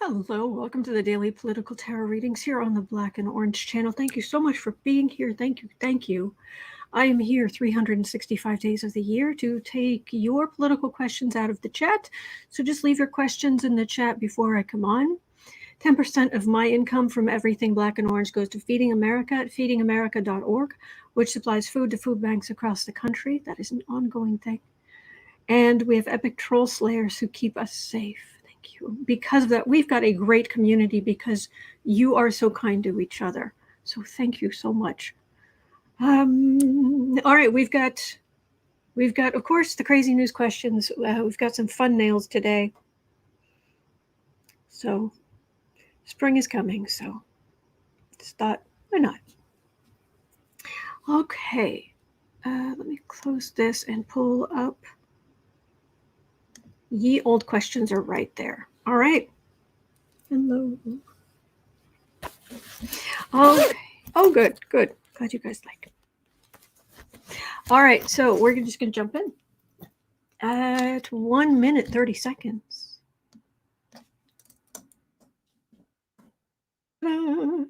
Hello, welcome to the Daily Political Tarot Readings here on the Black and Orange channel. Thank you so much for being here. Thank you, thank you. I am here 365 days of the year to take your political questions out of the chat. So just leave your questions in the chat before I come on. 10% of my income from everything Black and Orange goes to Feeding America at feedingamerica.org, which supplies food to food banks across the country. That is an ongoing thing. And we have epic troll slayers who keep us safe. Thank you. Because of that, we've got a great community because you are so kind to each other. So thank you so much. All right, we've got, of course, the crazy news questions. We've got some fun nails today. So spring is coming, so just thought, why not? Okay, let me close this and pull up. Ye old questions are right there. All right. Hello. Okay. Oh, good, good. Glad you guys like it. All right, so we're just going to jump in at 1 minute, 30 seconds. Oh,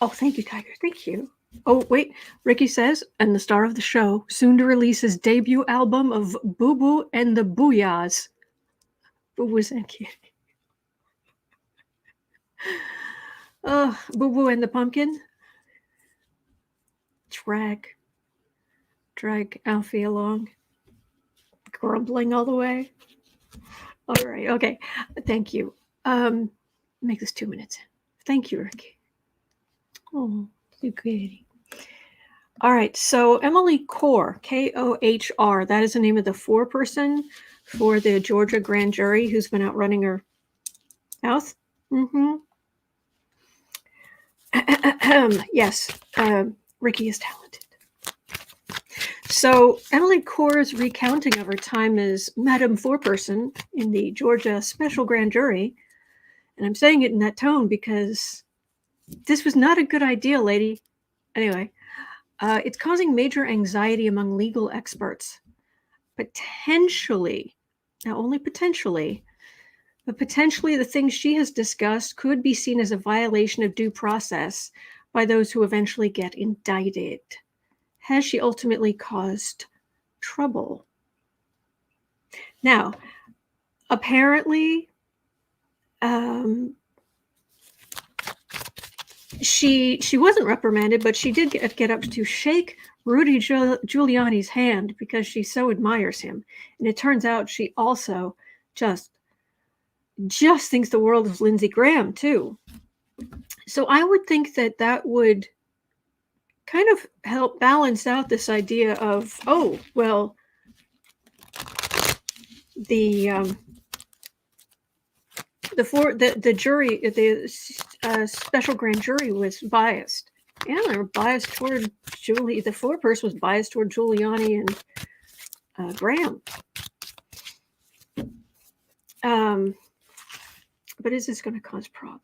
thank you, Tiger. Thank you. Oh, wait. Ricky says, and the star of the show, soon to release his debut album of Boo Boo and the Booyahs. Boo Boo's and Kitty. Oh, Boo Boo and the Pumpkin. Drag Alfie along. Grumbling all the way. All right. Okay. Thank you. Make this 2 minutes. Thank you, Ricky. Oh, you kitty. All right, so Emily Kohr, Kohr, that is the name of the foreperson for the Georgia grand jury who's been out running her mouth. Yes, Ricky is talented. So Emily Kohr's recounting of her time as Madam Foreperson in the Georgia special grand jury, and I'm saying it in that tone because this was not a good idea, lady. Anyway. It's causing major anxiety among legal experts. Potentially, now only potentially, but potentially the things she has discussed could be seen as a violation of due process by those who eventually get indicted. Has she ultimately caused trouble? Now, apparently, she wasn't reprimanded, but she did get up to shake Rudy Giuliani's hand because she so admires him. And it turns out she also just thinks the world of Lindsey Graham, too. So I would think that would kind of help balance out this idea of, oh, well, the jury, the special grand jury was biased. Yeah, they were biased toward Julie. The foreperson was biased toward Giuliani and Graham. But is this going to cause problems?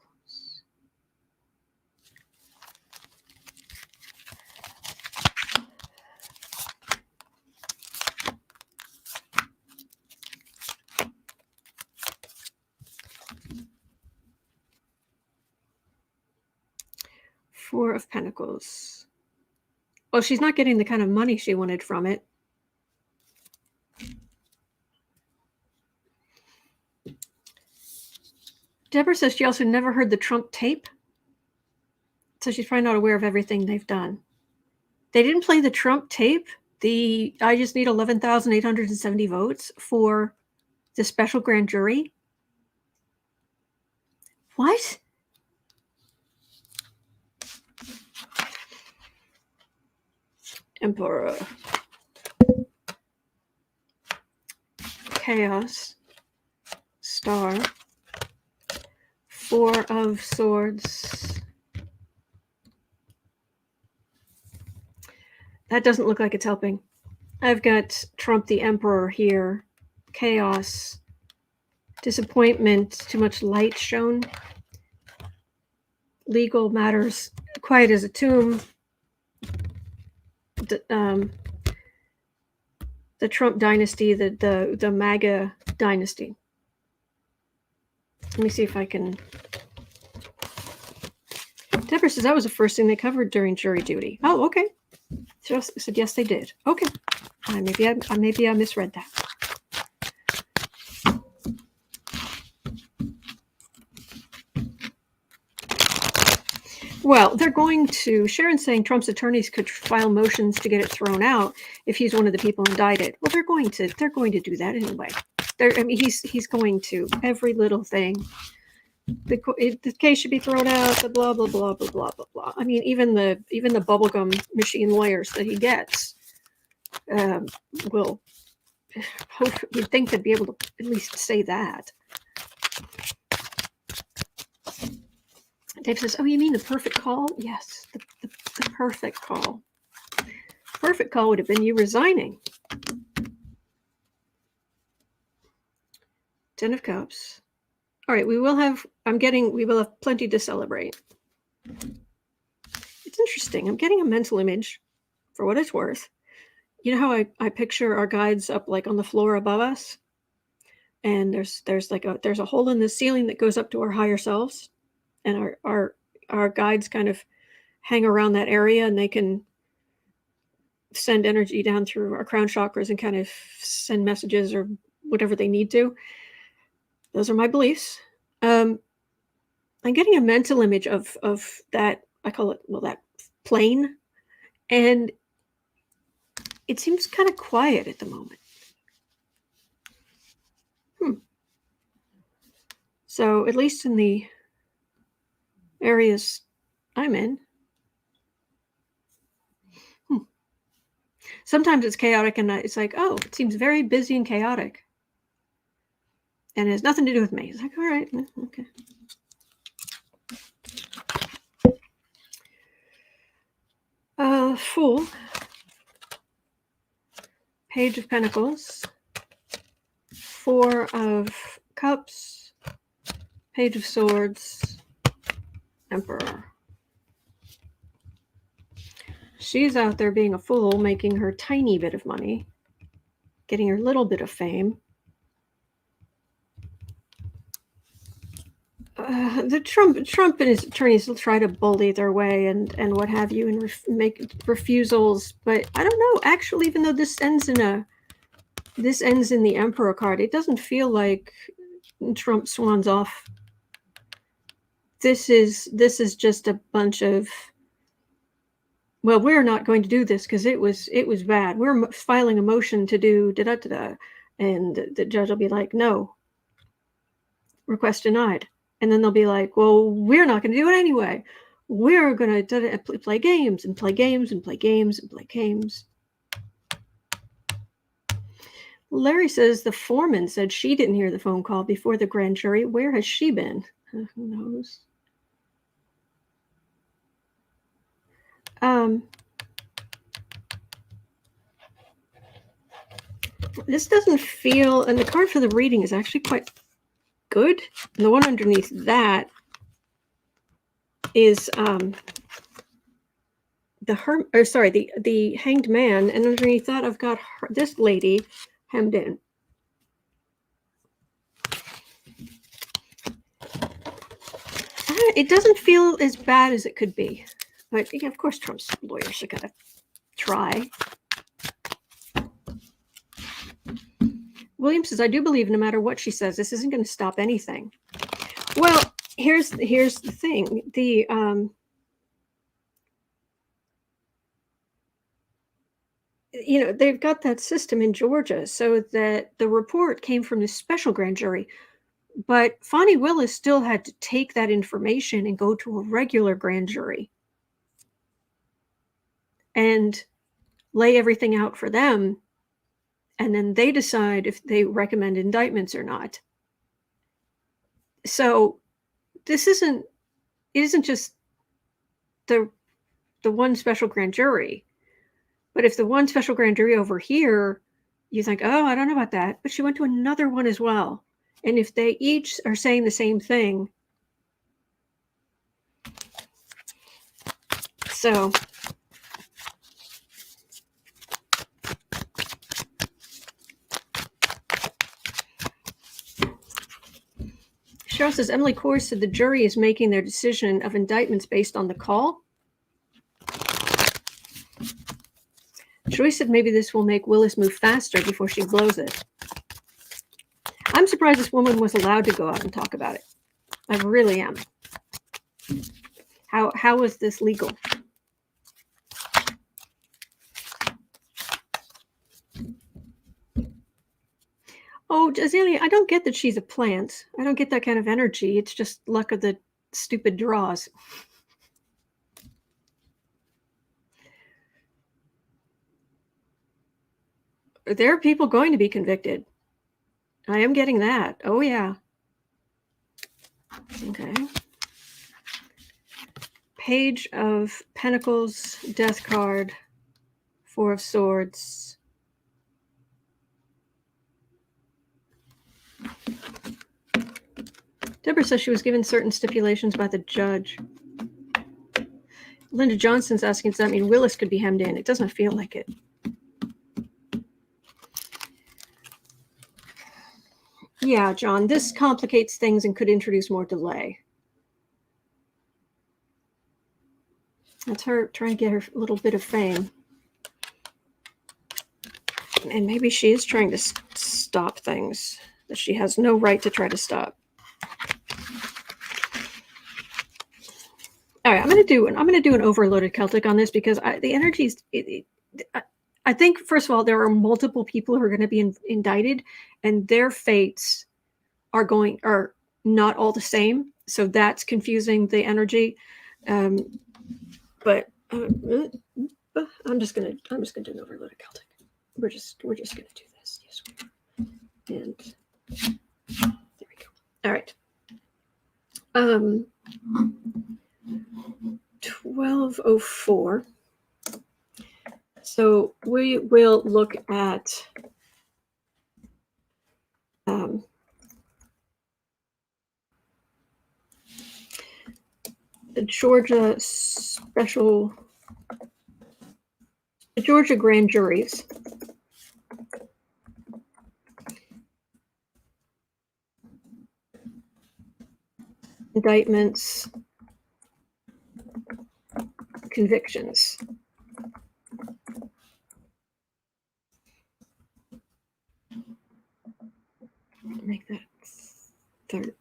Four of Pentacles. Well, she's not getting the kind of money she wanted from it. Deborah says she also never heard the Trump tape. So she's probably not aware of everything they've done. They didn't play the Trump tape. I just need 11,870 votes for the special grand jury. What? Emperor. Chaos. Star. Four of Swords. That doesn't look like it's helping. I've got Trump the Emperor here. Chaos. Disappointment. Too much light shown. Legal matters. Quiet as a tomb. The Trump dynasty, the MAGA dynasty. Let me see if I can. Deborah says that was the first thing they covered during jury duty. Oh, okay. Just said yes, they did. Okay. Maybe I misread that. Well, they're going to. Sharon's saying Trump's attorneys could file motions to get it thrown out if he's one of the people indicted. Well, they're going to do that anyway. He's going to every little thing. The case should be thrown out. The blah blah blah blah blah blah blah. I mean, even the bubblegum machine lawyers that he gets will. You'd think they'd be able to at least say that. Dave says, "Oh, you mean the perfect call?" Yes, the perfect call. Perfect call would have been you resigning. 10 of Cups. All right, we will have plenty to celebrate. It's interesting. I'm getting a mental image, for what it's worth. You know how I picture our guides up like on the floor above us, and there's a hole in the ceiling that goes up to our higher selves, and our guides kind of hang around that area, and they can send energy down through our crown chakras and kind of send messages or whatever they need to. Those are my beliefs. I'm getting a mental image of that. I call it, that plane, and it seems kind of quiet at the moment. So at least in the areas I'm in, sometimes it's chaotic, and it's like, oh, it seems very busy and chaotic, and it has nothing to do with me. It's like, all right, okay. Fool. Page of Pentacles. 4 of Cups. Page of Swords. Emperor. She's out there being a fool, making her tiny bit of money, getting her little bit of fame. The Trump and his attorneys will try to bully their way and what have you, and make refusals. But I don't know. Actually, even though this ends in the Emperor card, it doesn't feel like Trump swans off. This is just a bunch of, well, we're not going to do this because it was bad. We're filing a motion to do da-da-da-da, and the judge will be like, no, request denied. And then they'll be like, well, we're not going to do it anyway. We're going to play games and play games and play games and play games. Larry says the foreman said she didn't hear the phone call before the grand jury. Where has she been? Who knows? This doesn't feel, and the card for the reading is actually quite good. And the one underneath that is the hanged man, and underneath that I've got this lady hemmed in. It doesn't feel as bad as it could be, but yeah, of course Trump's lawyers are gonna try. William says, I do believe no matter what she says, this isn't going to stop anything. Well, here's the thing. They've got that system in Georgia so that the report came from the special grand jury, but Fani Willis still had to take that information and go to a regular grand jury and lay everything out for them. And then they decide if they recommend indictments or not. So it isn't just the one special grand jury. But if the one special grand jury over here, you think, oh, I don't know about that. But she went to another one as well. And if they each are saying the same thing. So Cheryl says, Emily Kohr said the jury is making their decision of indictments based on the call. Joyce said maybe this will make Willis move faster before she blows it. I'm surprised this woman was allowed to go out and talk about it. I really am. How is this legal? Oh, Azalea, I don't get that she's a plant. I don't get that kind of energy. It's just luck of the stupid draws. There are people going to be convicted. I am getting that. Oh, yeah. Okay. Page of Pentacles, Death card, Four of Swords. Deborah says she was given certain stipulations by the judge. Linda Johnson's asking, does that mean Willis could be hemmed in? It doesn't feel like it. Yeah, John, this complicates things and could introduce more delay. That's her trying to get her little bit of fame. And maybe she is trying to stop things that she has no right to try to stop. All right, I'm going to do an overloaded Celtic on this because the energies. I think first of all there are multiple people who are going to be indicted, and their fates are not all the same. So that's confusing the energy. But I'm just gonna do an overloaded Celtic. We're just gonna do this. Yes, we are. And there we go. All right. 1204. So we will look at the Georgia grand juries. Indictments, convictions. Make that 13.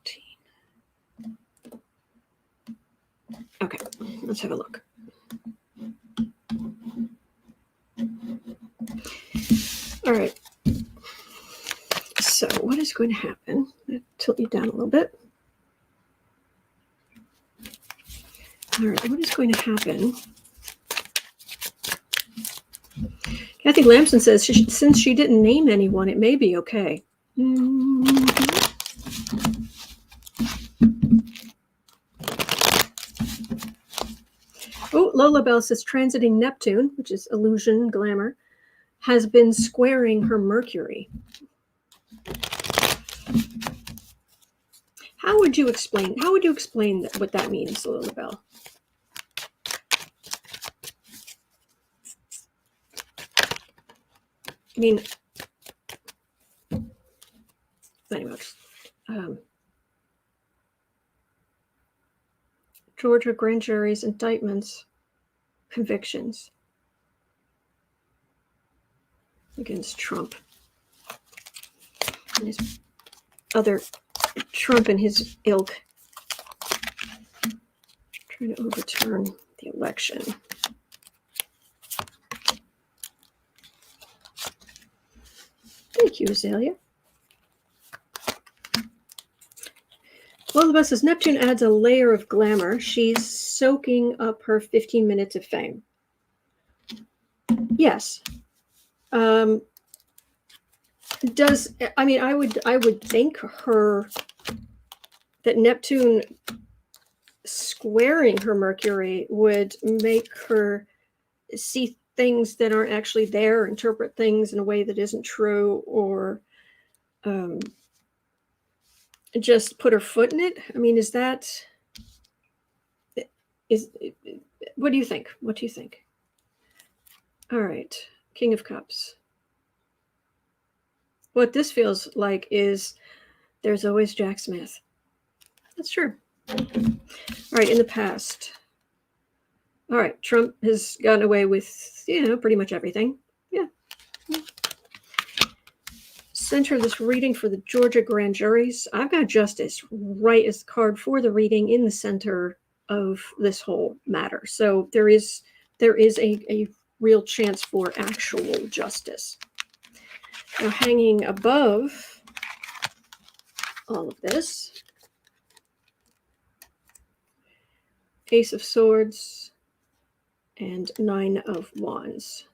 Okay, let's have a look. All right. So what is going to happen? I'll tilt you down a little bit. All right, what is going to happen? Kathy Lamson says, since she didn't name anyone, it may be okay. Oh, Lola Bell says, transiting Neptune, which is illusion, glamour, has been squaring her Mercury. How would you explain what that means, Lola Bell? I mean, anyway, Georgia grand juries, indictments, convictions against Trump and his other Trump and his ilk trying to overturn the election. Thank you, Azalea. Lola says Neptune adds a layer of glamour. She's soaking up her 15 minutes of fame. Yes. I would think that Neptune squaring her Mercury would make her see things that aren't actually there, interpret things in a way that isn't true, or just put her foot in it. I mean, what do you think? What do you think? All right, King of Cups. What this feels like is there's always Jack Smith. That's true. All right, in the past. All right, Trump has gotten away with, pretty much everything. Yeah. Center of this reading for the Georgia grand juries. I've got justice right as the card for the reading in the center of this whole matter. So there is a real chance for actual justice. Now, hanging above all of this, Ace of Swords and Nine of Wands.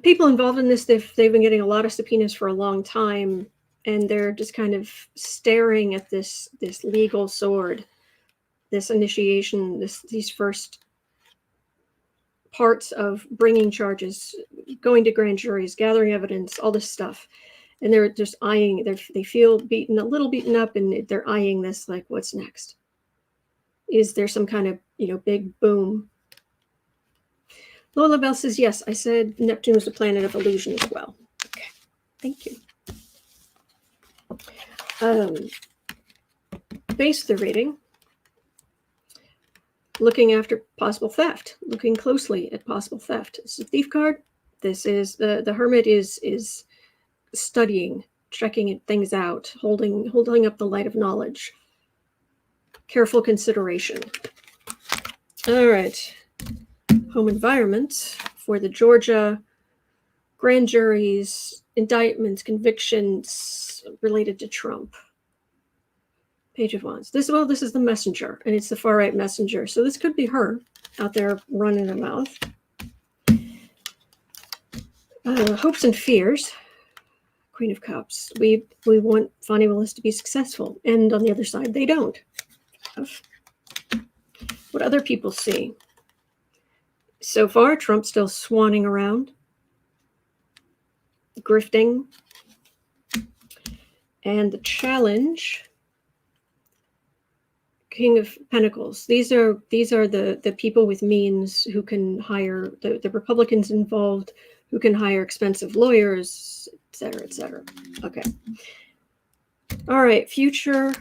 People involved in this, they've been getting a lot of subpoenas for a long time, and they're just kind of staring at this legal sword, this initiation, these first parts of bringing charges, going to grand juries, gathering evidence, all this stuff. And they're just eyeing, they feel a little beaten up, and they're eyeing this like, what's next? Is there some kind of, big boom? Lola Bell says, yes, I said Neptune was a planet of illusion as well. Okay, thank you. Base of the reading, looking after possible theft, looking closely at possible theft. This is a thief card. This is, the Hermit is studying, checking things out, holding up the light of knowledge. Careful consideration. All right. Home environment for the Georgia grand juries, indictments, convictions related to Trump. Page of Wands. This is the messenger, and it's the far right messenger. So this could be her out there running her mouth. Hopes and fears. Queen of Cups. We want Fani Willis to be successful, and on the other side, they don't. What other people see? So far, Trump's still swanning around, grifting, and the challenge, King of Pentacles. These are the people with means who can hire the Republicans involved, who can hire expensive lawyers, et cetera, et cetera. Okay. All right. Future.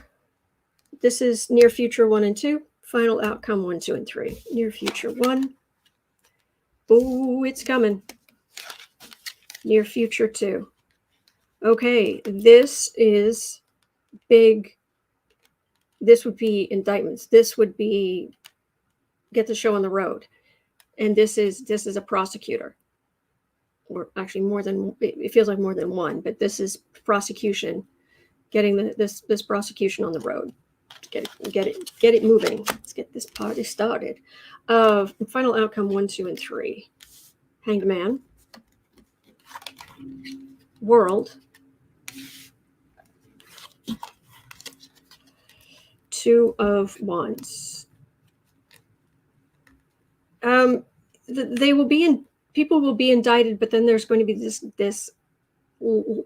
This is near future 1 and 2. Final outcome 1, 2, and 3. Near future 1. Oh, it's coming. Near future 2. Okay, this is big. This would be indictments. This would be get the show on the road. And this is a prosecutor. Or actually more than, it feels like more than one, but this is prosecution, getting this prosecution on the road. Get it moving. Let's get this party started. Final outcome 1, 2, and 3. Hanged Man. World. 2 of Wands. People will be indicted, but then there's going to be there's going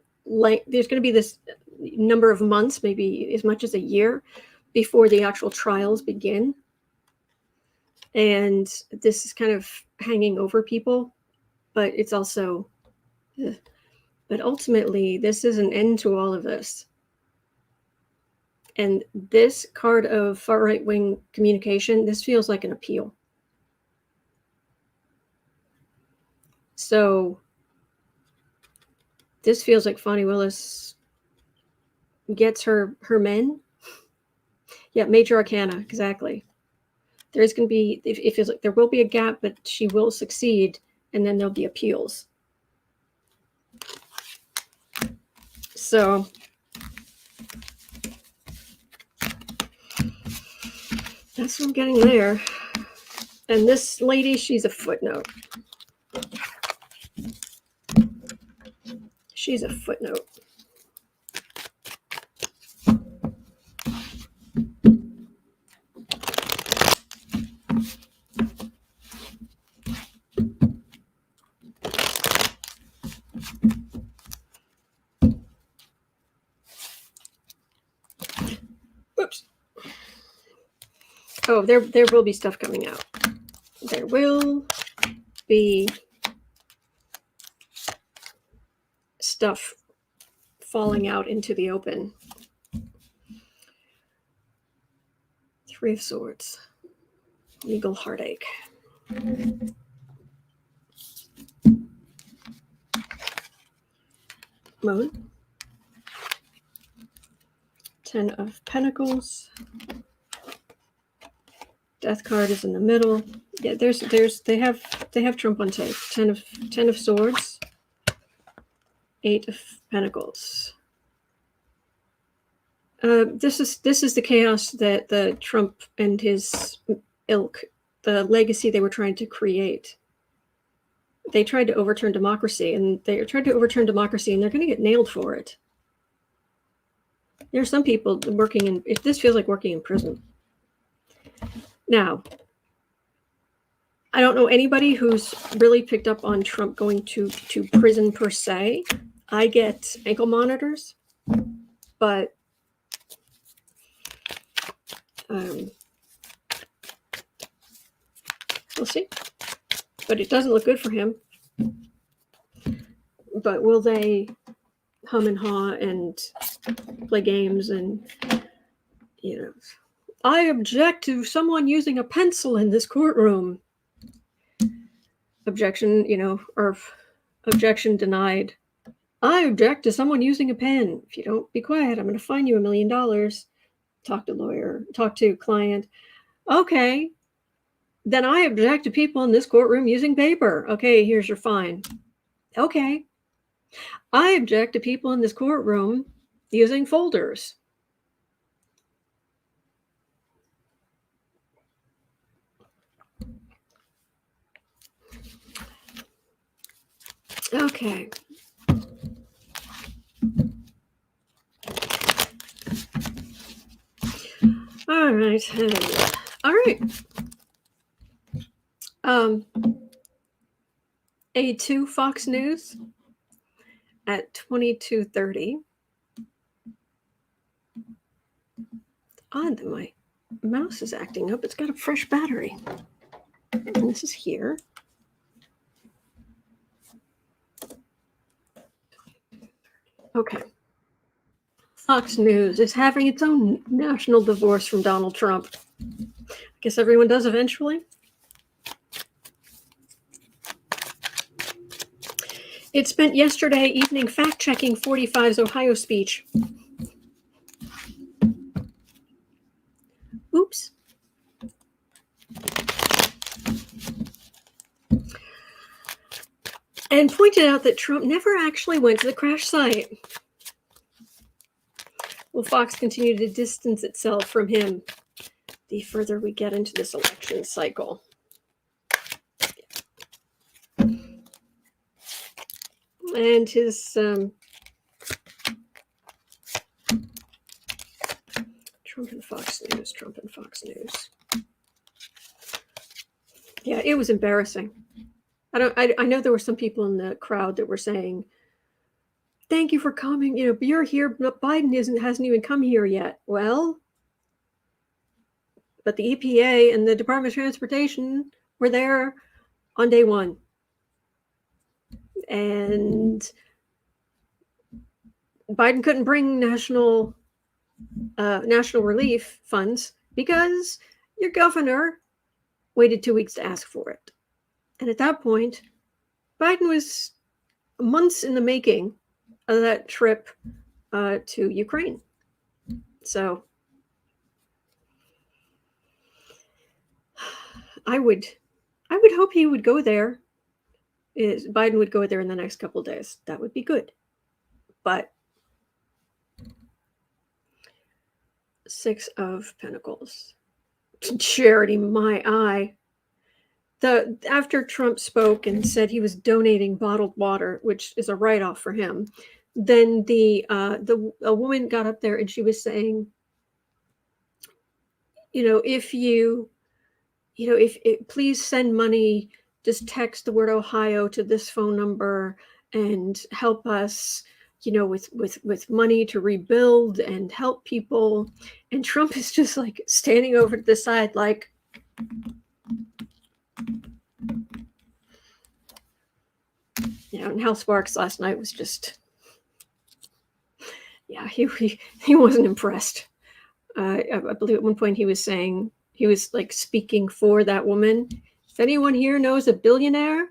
to be this number of months, maybe as much as a year, before the actual trials begin. And this is kind of hanging over people, but it's also, but ultimately, this is an end to all of this. And this card of far right-wing communication, this feels like an appeal. So this feels like Fani Willis gets her men. Yeah, Major Arcana, exactly. There's going to be, it feels like there will be a gap, but she will succeed, and then there'll be appeals. So that's what I'm getting there. And this lady, she's a footnote. She's a footnote. Oops. Oh, there will be stuff coming out. There will be stuff falling out into the open. Three of Swords. Legal heartache. Moon. Ten of Pentacles. Death card is in the middle. Yeah, they have Trump on tape. Ten of Swords. Eight of Pentacles. This is the chaos that the Trump and his ilk, the legacy they were trying to create. They tried to overturn democracy, and they're going to get nailed for it. There are some people working in, if this feels like working in prison. Now, I don't know anybody who's really picked up on Trump going to prison per se. I get ankle monitors, but we'll see. But it doesn't look good for him. But will they hum and haw and play games and, I object to someone using a pencil in this courtroom. Objection, or objection denied. I object to someone using a pen. If you don't be quiet, I'm going to fine you $1 million. Talk to lawyer, talk to client. Okay. Then I object to people in this courtroom using paper. Okay, here's your fine. Okay. I object to people in this courtroom using folders. Okay. All right. All right. A2 Fox News at 22:30. Odd that my mouse is acting up. It's got a fresh battery. And this is here. Okay. Fox News is having its own national divorce from Donald Trump. I guess everyone does eventually. It spent yesterday evening fact-checking 45's Ohio speech. Oops. And pointed out that Trump never actually went to the crash site. Will Fox continue to distance itself from him the further we get into this election cycle? And his Trump and Fox News. Yeah, it was embarrassing. I know there were some people in the crowd that were saying, thank you for coming. You're here, but Biden hasn't even come here yet. Well, but the EPA and the Department of Transportation were there on day one. And Biden couldn't bring national relief funds because your governor waited 2 weeks to ask for it. And at that point, Biden was months in the making of that trip to Ukraine. So I would hope he would go there. Biden would go there in the next couple of days. That would be good. But Six of Pentacles. Charity, my eye. After Trump spoke and said he was donating bottled water, which is a write-off for him, then a woman got up there and she was saying, if please send money, just text the word Ohio to this phone number and help us, with money to rebuild and help people. And Trump is just like standing over to the side, like, and Hal Sparks last night was just yeah, he wasn't impressed. I believe at one point he was saying, he was like speaking for that woman. If anyone here knows a billionaire,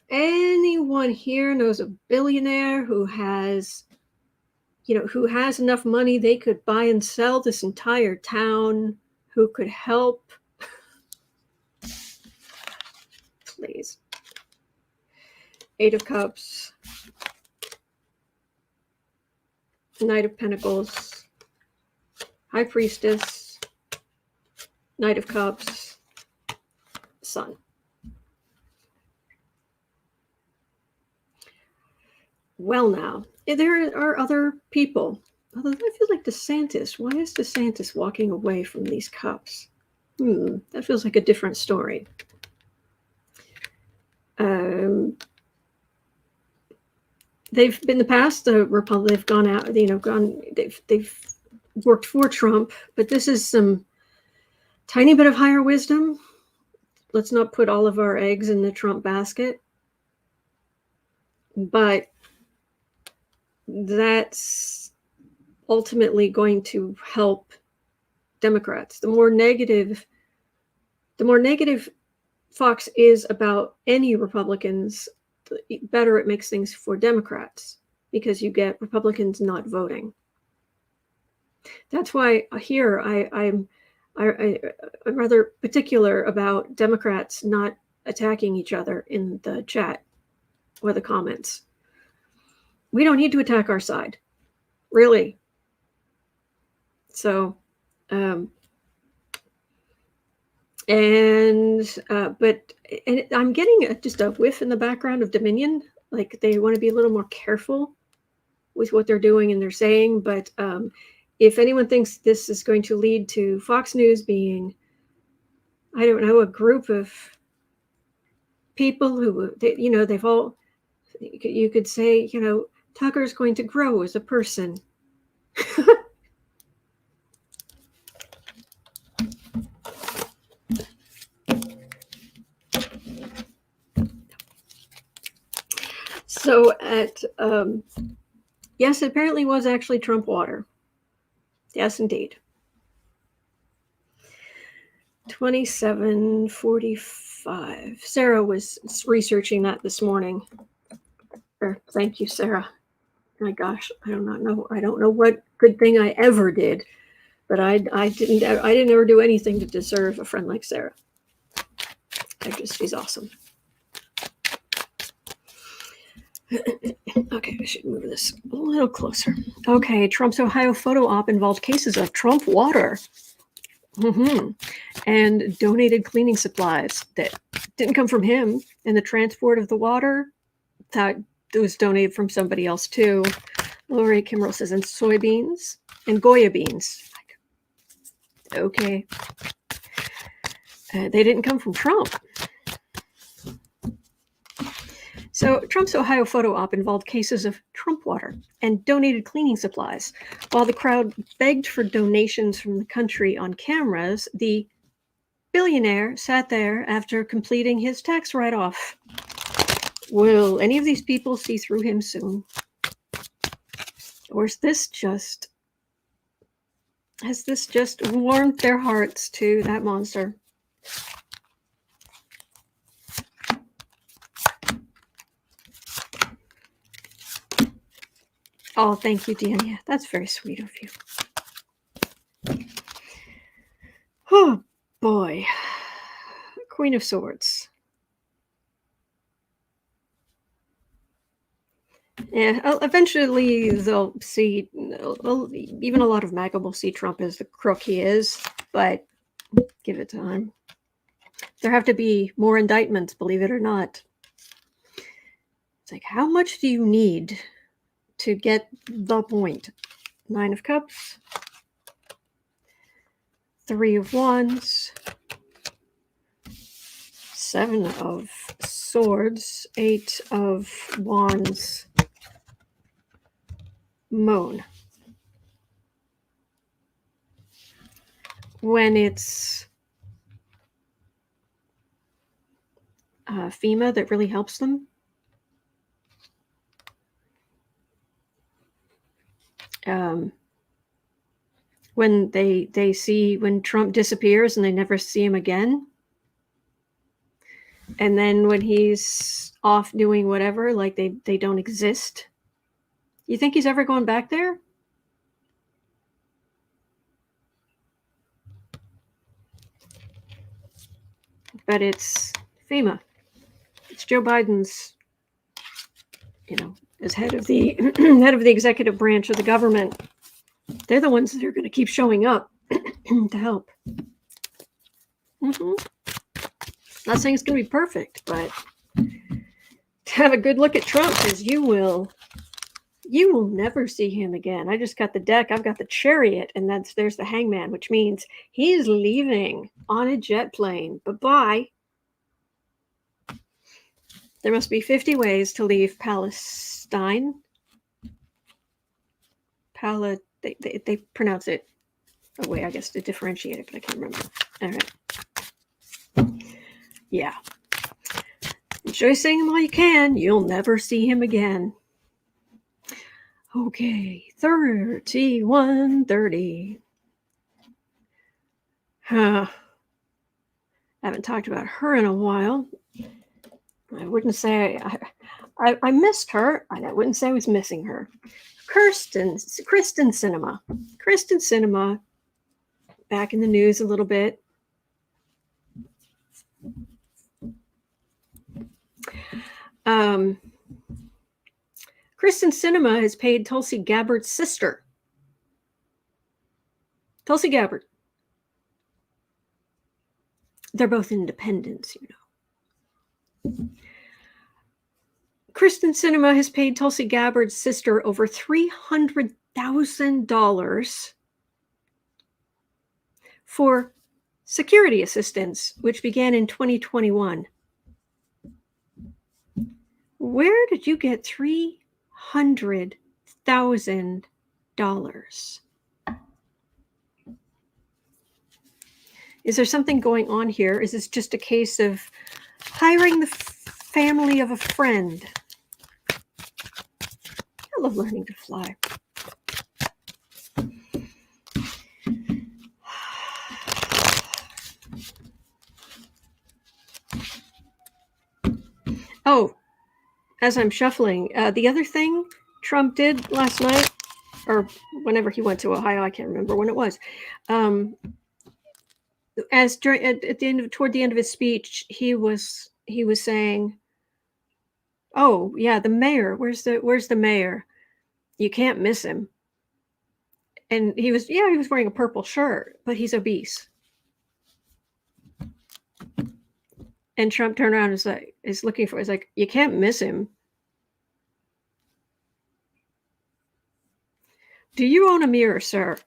anyone here knows a billionaire who has, who has enough money they could buy and sell this entire town, who could help, please. Eight of Cups, Knight of Pentacles, High Priestess, Knight of Cups, Sun. Well, now, there are other people. Although I feel like DeSantis. Why is DeSantis walking away from these cups? That feels like a different story. They've in the past, the Republic, they've gone out, they've worked for Trump, but this is some tiny bit of higher wisdom. Let's not put all of our eggs in the Trump basket. But that's ultimately going to help Democrats. The more negative Fox is about any Republicans, the better it makes things for Democrats, because you get Republicans not voting. That's why here I'm rather particular about Democrats not attacking each other in the chat or the comments. We don't need to attack our side, really. So, but I'm getting just a whiff in the background of Dominion. Like they want to be a little more careful with what they're doing and they're saying. But if anyone thinks this is going to lead to Fox News being, I don't know, a group of people who, they've all, you could say, Tucker's going to grow as a person. So yes, it apparently was actually Trump water. Yes, indeed. 2745. Sarah was researching that this morning. Thank you, Sarah. My gosh, I don't know what good thing I ever did, but I didn't ever do anything to deserve a friend like Sarah. She's awesome. Okay, I should move this a little closer. Okay, Trump's Ohio photo op involved cases of Trump water. And donated cleaning supplies that didn't come from him. And the transport of the water, that was donated from somebody else too. Lori Kimmerl says, and soybeans and Goya beans. Okay. They didn't come from Trump. So Trump's Ohio photo op involved cases of Trump water and donated cleaning supplies. While the crowd begged for donations from the country on cameras, the billionaire sat there after completing his tax write-off. Will any of these people see through him soon? Or has this just warmed their hearts to that monster? Oh, thank you, Deania. That's very sweet of you. Oh, boy. Queen of Swords. Yeah, eventually they'll see, even a lot of MAGA will see Trump as the crook he is, but give it time. There have to be more indictments, believe it or not. It's like, how much do you need to get the point? 9 of Cups, 3 of Wands, 7 of Swords, 8 of Wands, Moan. When it's FEMA that really helps them, when they see when Trump disappears and they never see him again. And then when he's off doing whatever, like they don't exist. You think he's ever going back there? But it's FEMA. It's Joe Biden's, as head of the head of the executive branch of the government. They're the ones that are going to keep showing up to help. Not saying it's going to be perfect, but have a good look at Trump, because you will never see him again. I just got the deck. I've got the Chariot, and there's the Hangman, which means he's leaving on a jet plane. Bye-bye. There must be 50 ways to leave Palestine. They pronounce it a way, I guess, to differentiate it, but I can't remember. All right. Yeah. Enjoy seeing him while you can. You'll never see him again. Okay, 3130. I haven't talked about her in a while. I wouldn't say I missed her. I wouldn't say I was missing her. Krysten Sinema. Krysten Sinema, back in the news a little bit. Krysten Sinema has paid Tulsi Gabbard's sister. Tulsi Gabbard. They're both independents, Krysten Sinema has paid Tulsi Gabbard's sister over $300,000 for security assistance, which began in 2021. Where did you get $300,000? Is there something going on here? Is this just a case of hiring the family of a friend? I love learning to fly. Oh, as I'm shuffling, the other thing Trump did last night, or whenever he went to Ohio, I can't remember when it was. Toward the end of his speech, he was saying, "Oh yeah, the mayor. Where's the mayor? You can't miss him." And he was wearing a purple shirt, but he's obese. And Trump turned around and is looking for. He's like, "You can't miss him." Do you own a mirror, sir?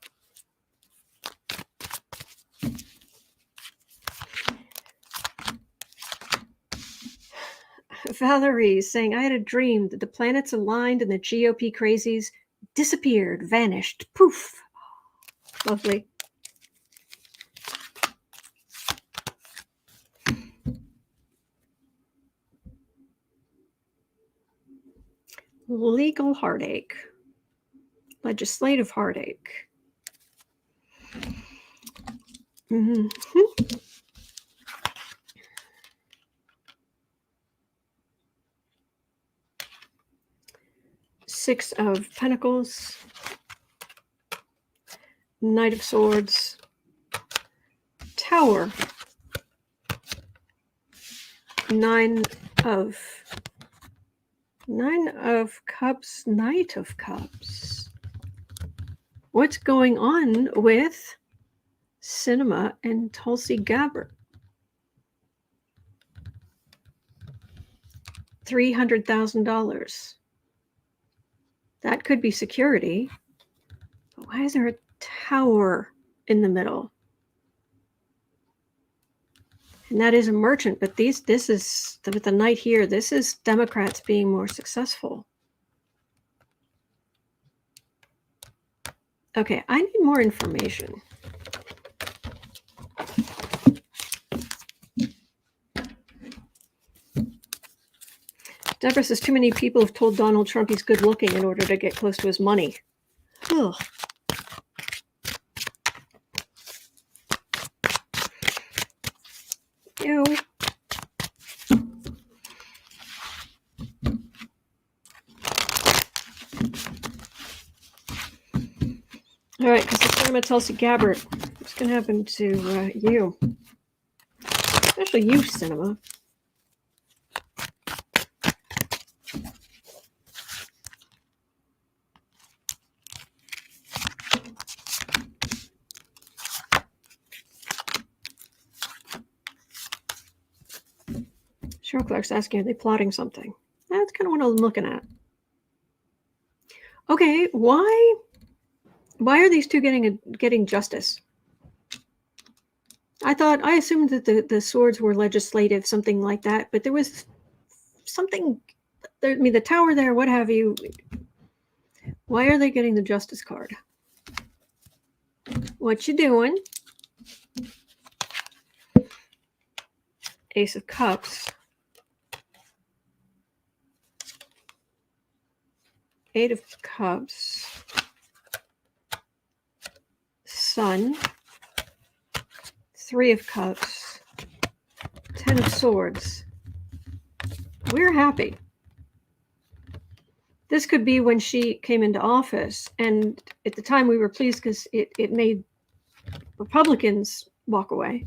Valerie saying, I had a dream that the planets aligned and the GOP crazies disappeared, vanished, poof. Lovely. Legal heartache. Legislative heartache. Mm-hmm. 6 of Pentacles, Knight of Swords, Tower, 9 of Cups, Knight of Cups. What's going on with Sinema and Tulsi Gabbard? $300,000. That could be security. But why is there a tower in the middle? And that is a merchant, but this is, with the knight here, this is Democrats being more successful. Okay, I need more information. Deborah says too many people have told Donald Trump he's good looking in order to get close to his money. Ugh. Ew. All right, because it's talking about Tulsi Gabbard. What's going to happen to you? Especially you, Sinema. Cheryl Clark's asking, are they plotting something? That's kind of what I'm looking at. Okay, why are these two getting justice? I assumed that the swords were legislative, something like that, but there was something, I mean, the tower there, what have you. Why are they getting the justice card? What you doing? Ace of Cups. Eight of Cups. Sun. Three of Cups. 10 of Swords. We're happy. This could be when she came into office, and at the time we were pleased because it made Republicans walk away.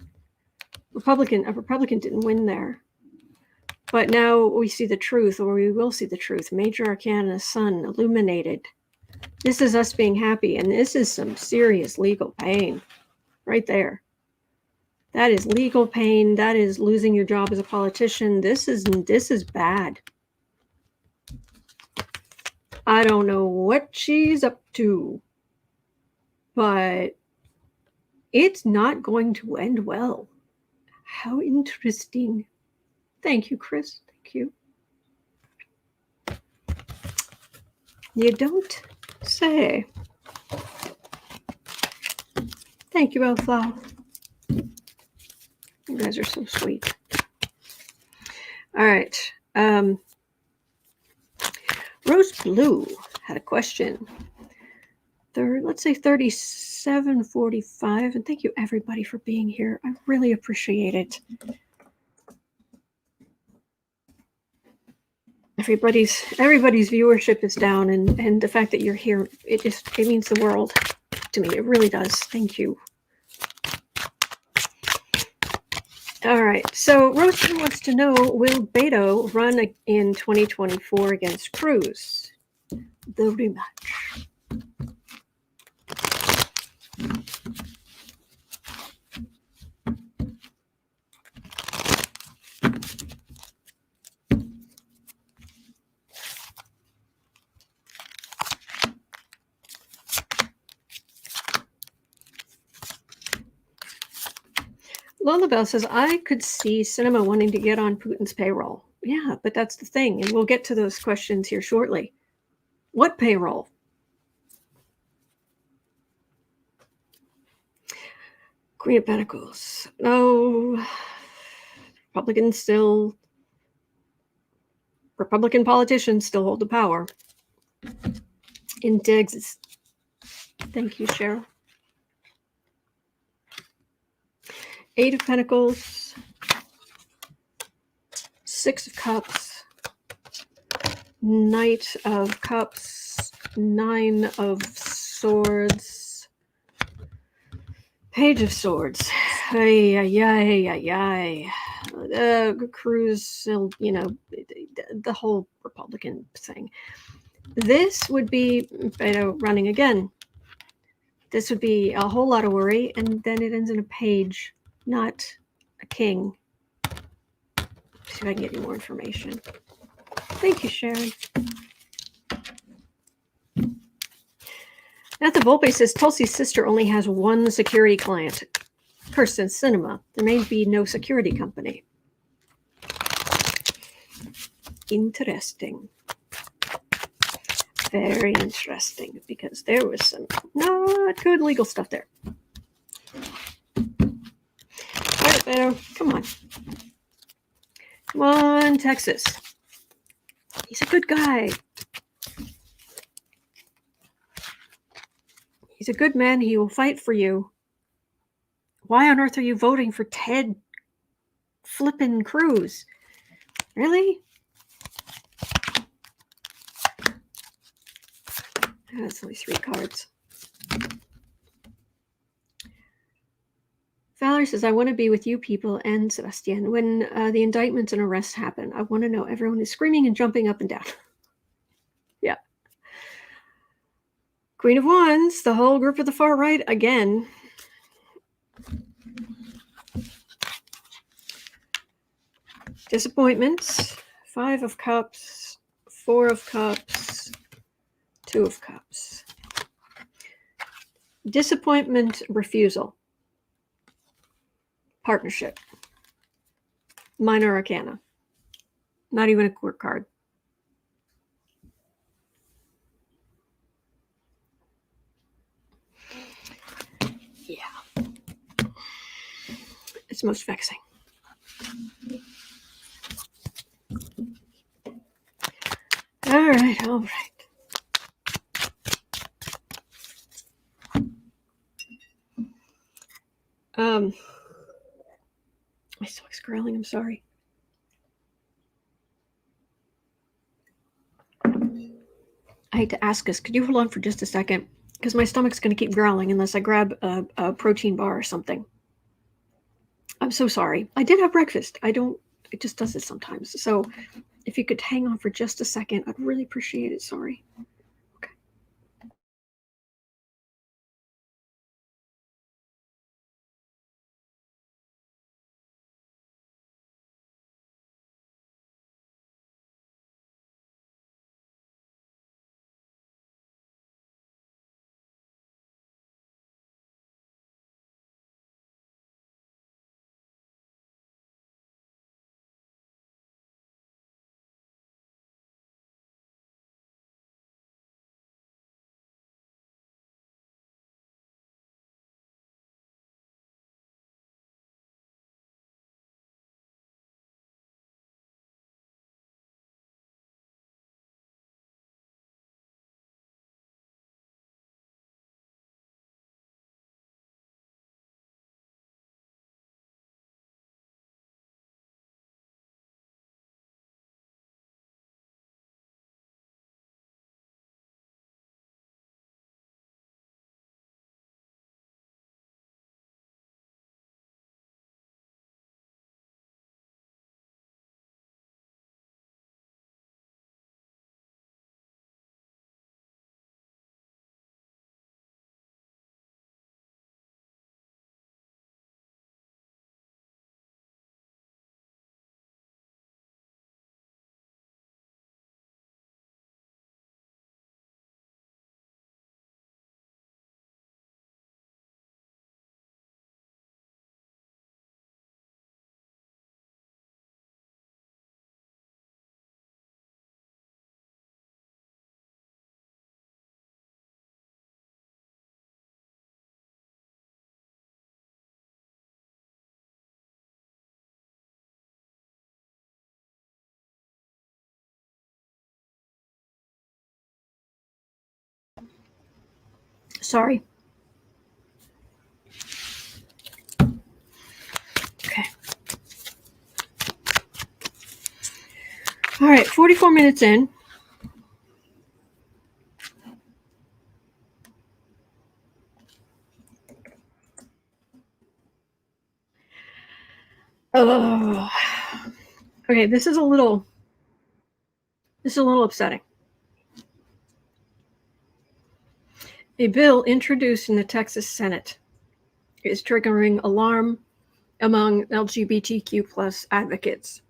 A Republican didn't win there. But now we see the truth, or we will see the truth. Major Arcana, Sun, illuminated. This is us being happy, and this is some serious legal pain right there. That is legal pain. That is losing your job as a politician. This is bad. I don't know what she's up to, but it's not going to end well. How interesting. Thank you, Chris. Thank you. You don't say. Thank you, Elflower. You guys are so sweet. All right. Rose Blue had a question. Let's say 3745. And thank you, everybody, for being here. I really appreciate it. Everybody's viewership is down, and the fact that you're here, it means the world to me. It really does. Thank you. All right. So Rose wants to know, will Beto run in 2024 against Cruz? The rematch. Lola Bell says, I could see Sinema wanting to get on Putin's payroll. Yeah, but that's the thing. And we'll get to those questions here shortly. What payroll? Queen of Pentacles. No. Republican politicians still hold the power. In Diggs. Thank you, Cheryl. Eight of Pentacles, Six of Cups, Knight of Cups, Nine of Swords, Page of Swords. Cruz, the whole Republican thing. This would be Beto running again. This would be a whole lot of worry, and then it ends in a page. Not a king. See if I can get you more information. Thank you, Sharon. At the Volpe says Tulsi's sister only has one security client, Krysten Sinema. There may be no security company. Interesting. Very interesting, because there was some not good legal stuff there. All right, Beto, come on. Come on, Texas. He's a good guy. He's a good man. He will fight for you. Why on earth are you voting for Ted flippin' Cruz? Really? That's only 3 cards. Valerie says, I want to be with you people and Sebastian when the indictments and arrests happen. I want to know everyone is screaming and jumping up and down. Yeah. Queen of Wands, the whole group of the far right again. Disappointments. 5 of Cups, 4 of Cups, 2 of Cups. Disappointment, refusal. Partnership. Minor Arcana. Not even a court card. Yeah. It's most vexing. All right, all right. My stomach's growling, I'm sorry. I hate to ask this. Could you hold on for just a second? Because my stomach's going to keep growling unless I grab a protein bar or something. I'm so sorry. I did have breakfast. It just does it sometimes. So if you could hang on for just a second, I'd really appreciate it. Sorry. Okay. Sorry. Okay. All right, 44 minutes in. Oh. Okay, this is a little upsetting. A bill introduced in the Texas Senate is triggering alarm among LGBTQ plus advocates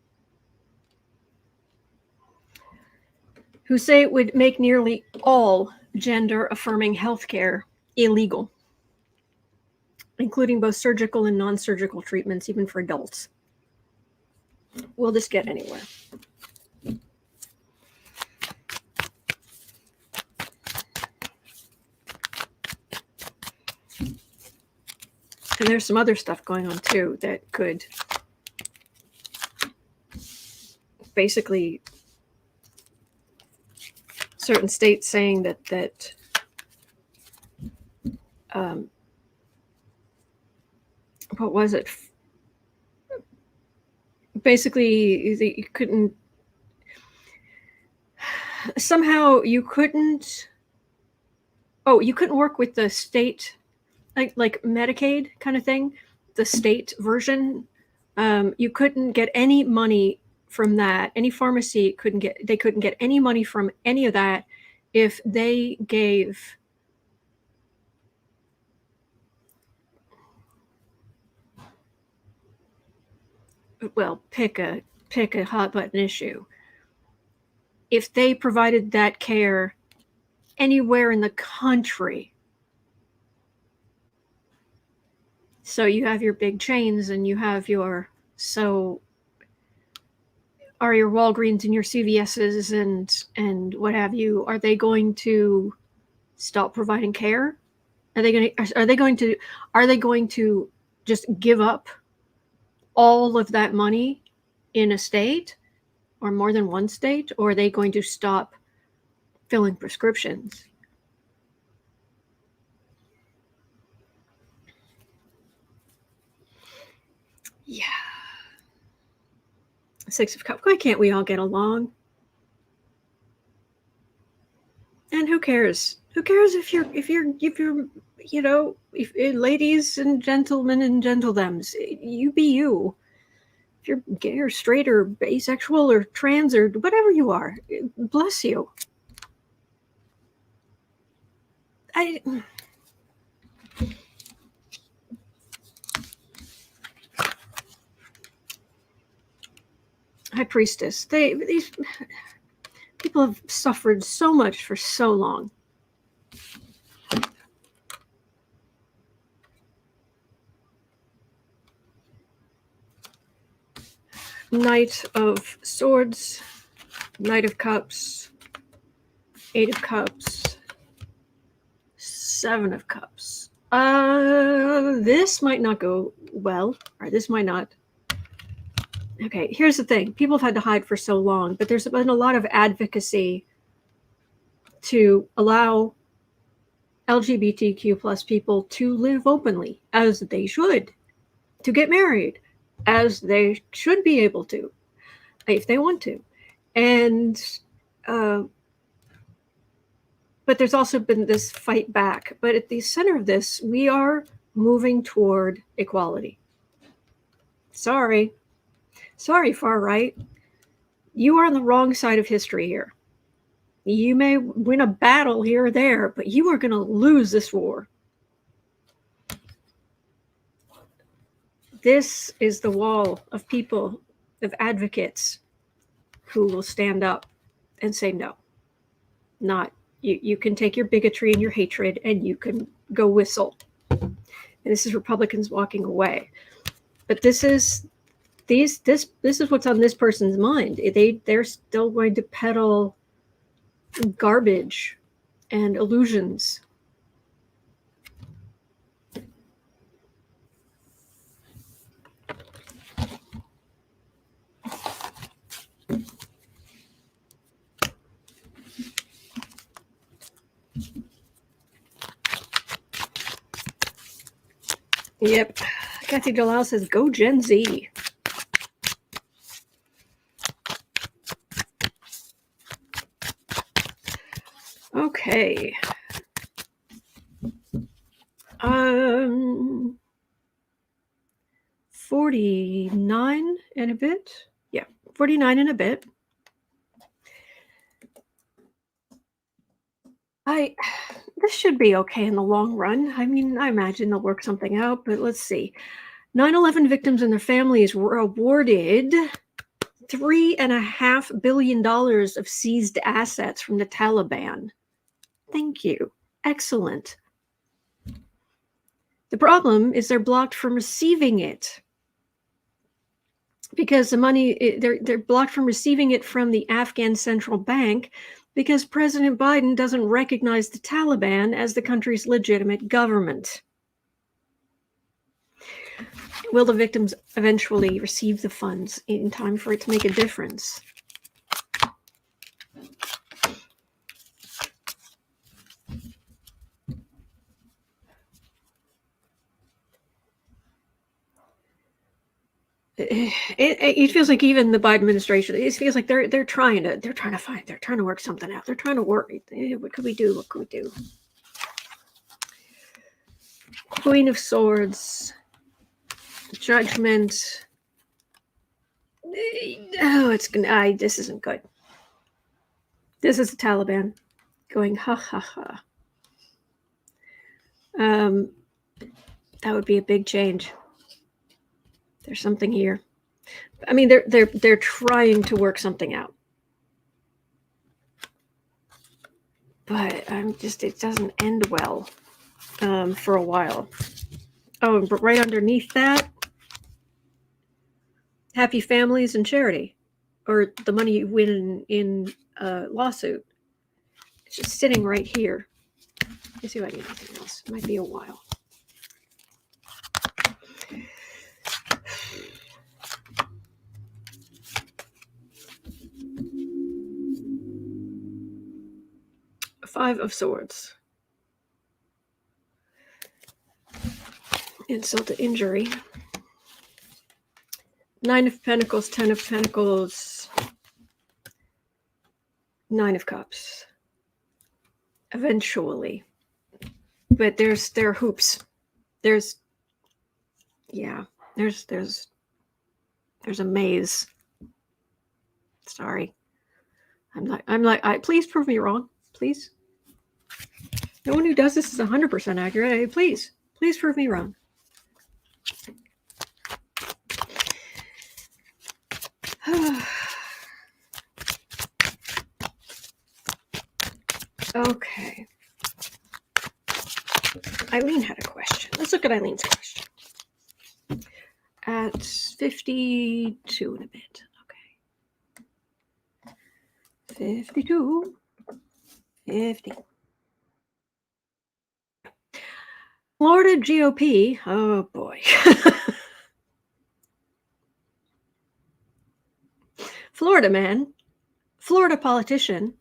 who say it would make nearly all gender-affirming healthcare illegal, including both surgical and non-surgical treatments, even for adults. Will this get anywhere? And there's some other stuff going on too that could basically certain states saying that what was it? Basically, you couldn't, somehow you couldn't, you couldn't work with the state, like Medicaid kind of thing, the state version. You couldn't get any money from that. Any pharmacy couldn't get any money from any of that if they gave, well, pick a hot button issue. If they provided that care anywhere in the country. So you have your big chains and you have your, so are your Walgreens and your CVS's and what have you, are they going to stop providing care? Are they going to just give up all of that money in a state or more than one state, or are they going to stop filling prescriptions? Yeah. Six of Cups. Why can't we all get along? And who cares? Who cares if you're you know, if ladies and gentlemen and gentlethems, you be you. If you're gay or straight or asexual or trans or whatever you are, bless you. High Priestess. These people have suffered so much for so long. Knight of Swords, Knight of Cups, Eight of Cups, Seven of Cups. This might not go well, or this might not. Okay, here's the thing. People have had to hide for so long, but there's been a lot of advocacy to allow LGBTQ plus people to live openly, as they should, to get married, as they should be able to, if they want to. And, but there's also been this fight back. But at the center of this, we are moving toward equality. Sorry, far right. You are on the wrong side of history here. You may win a battle here or there, but you are going to lose this war. This is the wall of people, of advocates who will stand up and say no. Not you can take your bigotry and your hatred and you can go whistle. And this is Republicans walking away. But this is what's on this person's mind. They're still going to peddle garbage and illusions. Yep. Kathy Jalal says, go Gen Z. Okay. 49 and a bit. Yeah, 49 and a bit. This should be okay in the long run. I mean, I imagine they'll work something out, but let's see. 9/11 victims and their families were awarded $3.5 billion of seized assets from the Taliban. Thank you. Excellent. The problem is they're blocked from receiving it because the money, they're blocked from receiving it from the Afgan Central Bank because President Biden doesn't recognize the Taliban as the country's legitimate government. Will the victims eventually receive the funds in time for it to make a difference? it feels like even the Biden administration, it feels like they're trying to work something out. They're trying to work. What could we do? What could we do? Queen of Swords, Judgment. Oh, this isn't good. This is the Taliban going ha ha ha. That would be a big change. There's something here. I mean, they're trying to work something out, but it doesn't end well for a while. Oh, and right underneath that, happy families and charity, or the money you win in a lawsuit. It's just sitting right here. Let's see if I get anything else. It might be a while. Five of Swords. Insult to injury. Nine of Pentacles, 10 of Pentacles, 9 of Cups. Eventually. But there are hoops. There's a maze. Sorry. Please prove me wrong. Please. No one who does this is 100% accurate. Please prove me wrong. Okay. Eileen had a question. Let's look at Eileen's question. At 52 in a bit. Okay. 52. 50. Florida GOP. Oh boy. Florida man, Florida politician,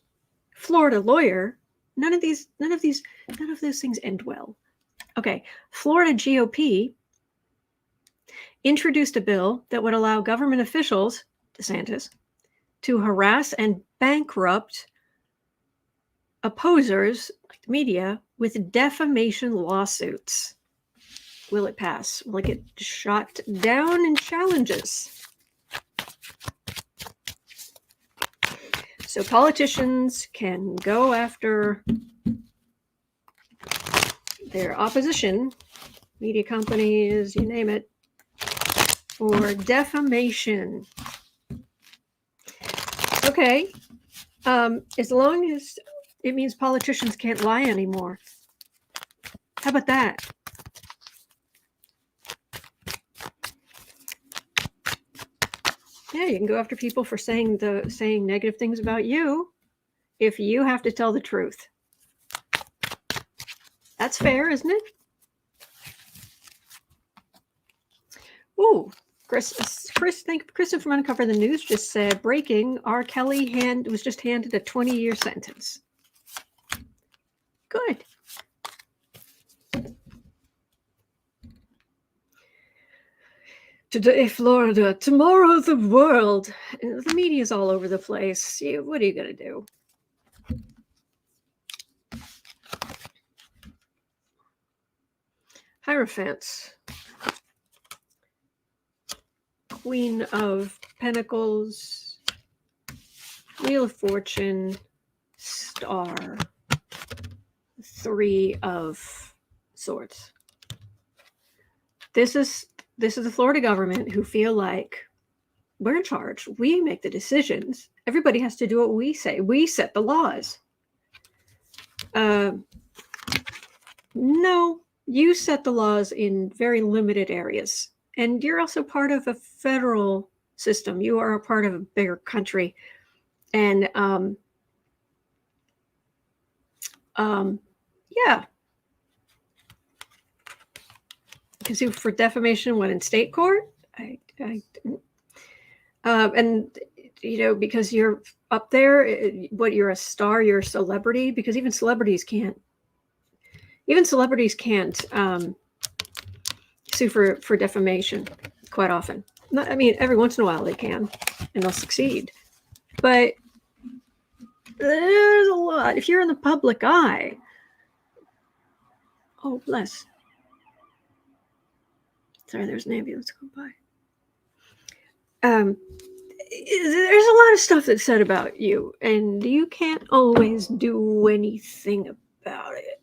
Florida lawyer. None of those things end well. Okay. Florida GOP introduced a bill that would allow government officials, DeSantis, to harass and bankrupt opposers, like the media, with defamation lawsuits. Will it pass? Will it get shot down in challenges? So politicians can go after their opposition, media companies, you name it, for defamation. Okay. As long as it means politicians can't lie anymore. How about that? Yeah, you can go after people for saying negative things about you if you have to tell the truth. That's fair, isn't it? Ooh, Krysten from Uncover the News just said, breaking, R. Kelly was just handed a 20-year sentence. Good. Today, Florida. Tomorrow, the world. The media's all over the place. What are you going to do? Hierophant. Queen of Pentacles. Wheel of Fortune. Star. 3 of Swords. This is the Florida government who feel like we're in charge. We make the decisions. Everybody has to do what we say. We set the laws. No, you set the laws in very limited areas. And you're also part of a federal system. You are a part of a bigger country. And yeah. Because for defamation, what, in state court? And, because you're up there, you're a star, you're a celebrity, because even celebrities can't sue for defamation quite often. I mean, every once in a while they can, and they'll succeed. But there's a lot. If you're in the public eye, oh, bless. Sorry, there's an ambulance going by. There's a lot of stuff that's said about you, and you can't always do anything about it.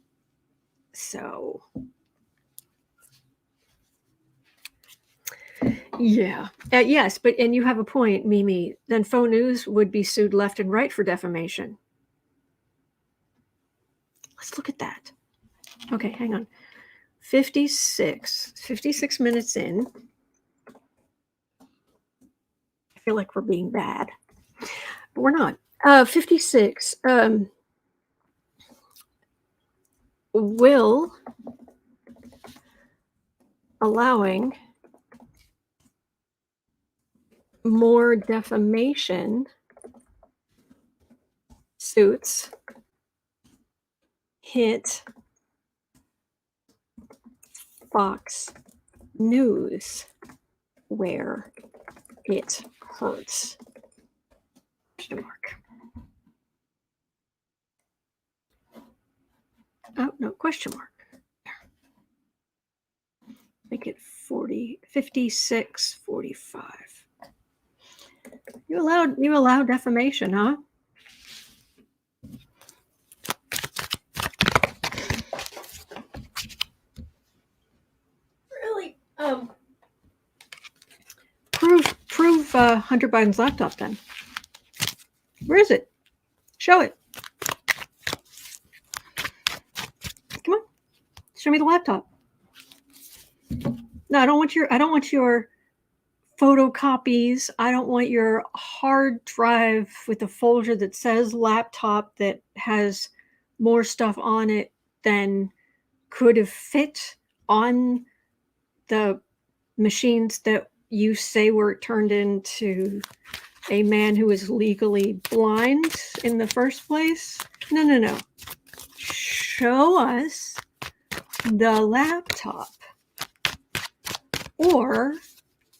So, yeah. Yes, and you have a point, Mimi. Then Faux News would be sued left and right for defamation. Let's look at that. Okay, hang on. 56 minutes in. I feel like we're being bad, but we're not. 56. Will allowing more defamation suits hit Fox News where it hurts. Question mark. Oh, no, question mark. Make it 56, 45. You allow defamation, huh? Really? Prove Hunter Biden's laptop then. Where is it? Show it. Come on. Show me the laptop. No, I don't want your photocopies. I don't want your hard drive with a folder that says laptop that has more stuff on it than could have fit on the machines that you say were turned into a man who is legally blind in the first place. No. Show us the laptop or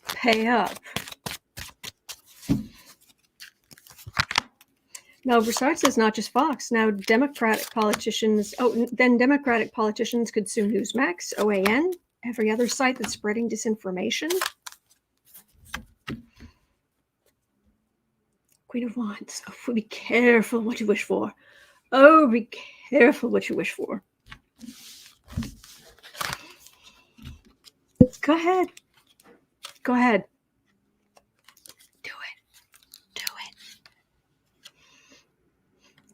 pay up. Now, besides this, not just Fox. Now, Democratic politicians could sue Newsmax, OAN, every other site that's spreading disinformation. Queen of Wands. Oh, be careful what you wish for. Oh, be careful what you wish for. Go ahead. Go ahead. Do it.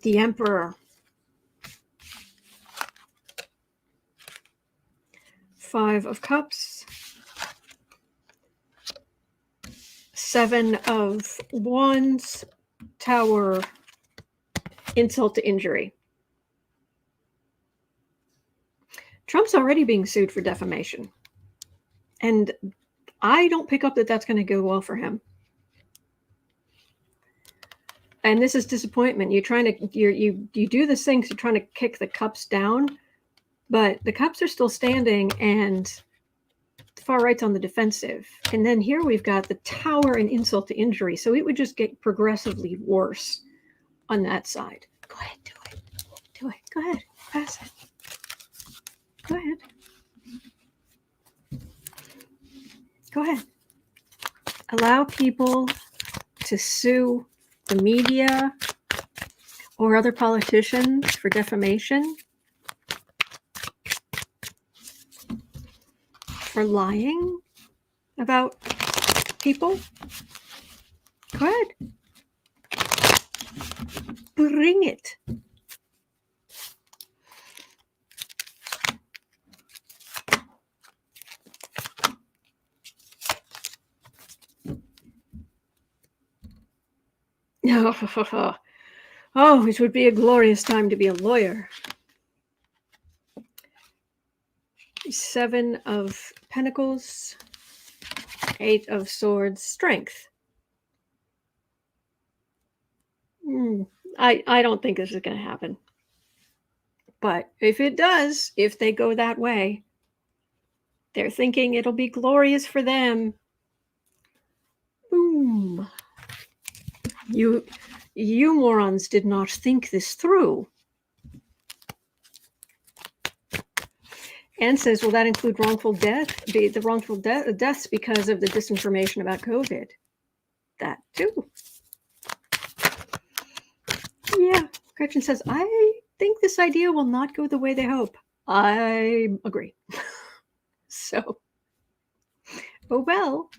The Emperor. 5 of Cups. 7 of Wands. Tower. Insult to injury. Trump's already being sued for defamation. And I don't pick up that that's going to go well for him. And this is disappointment. You do this thing, so you're trying to kick the cups down, but the cups are still standing and the far right's on the defensive. And then here we've got the Tower and insult to injury. So it would just get progressively worse on that side. Go ahead, do it. Go ahead. Pass it. Go ahead. Go ahead. Allow people to sue the media or other politicians for defamation, for lying about people. Go ahead. Bring it. Oh, it would be a glorious time to be a lawyer. 7 of Pentacles, 8 of Swords, Strength. I don't think this is going to happen. But if it does, if they go that way, they're thinking it'll be glorious for them. You morons did not think this through. Anne says, will that include wrongful death? The wrongful deaths because of the disinformation about COVID? That too. Yeah. Gretchen says, I think this idea will not go the way they hope. I agree. So, oh well.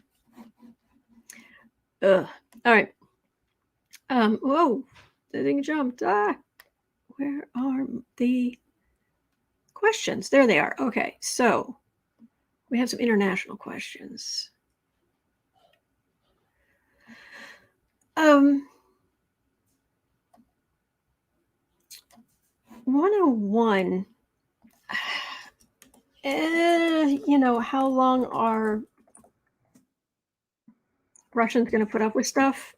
All right. Whoa, the thing jumped. Where are the questions? There they are. Okay, so we have some international questions. 101. How long are Russians going to put up with stuff?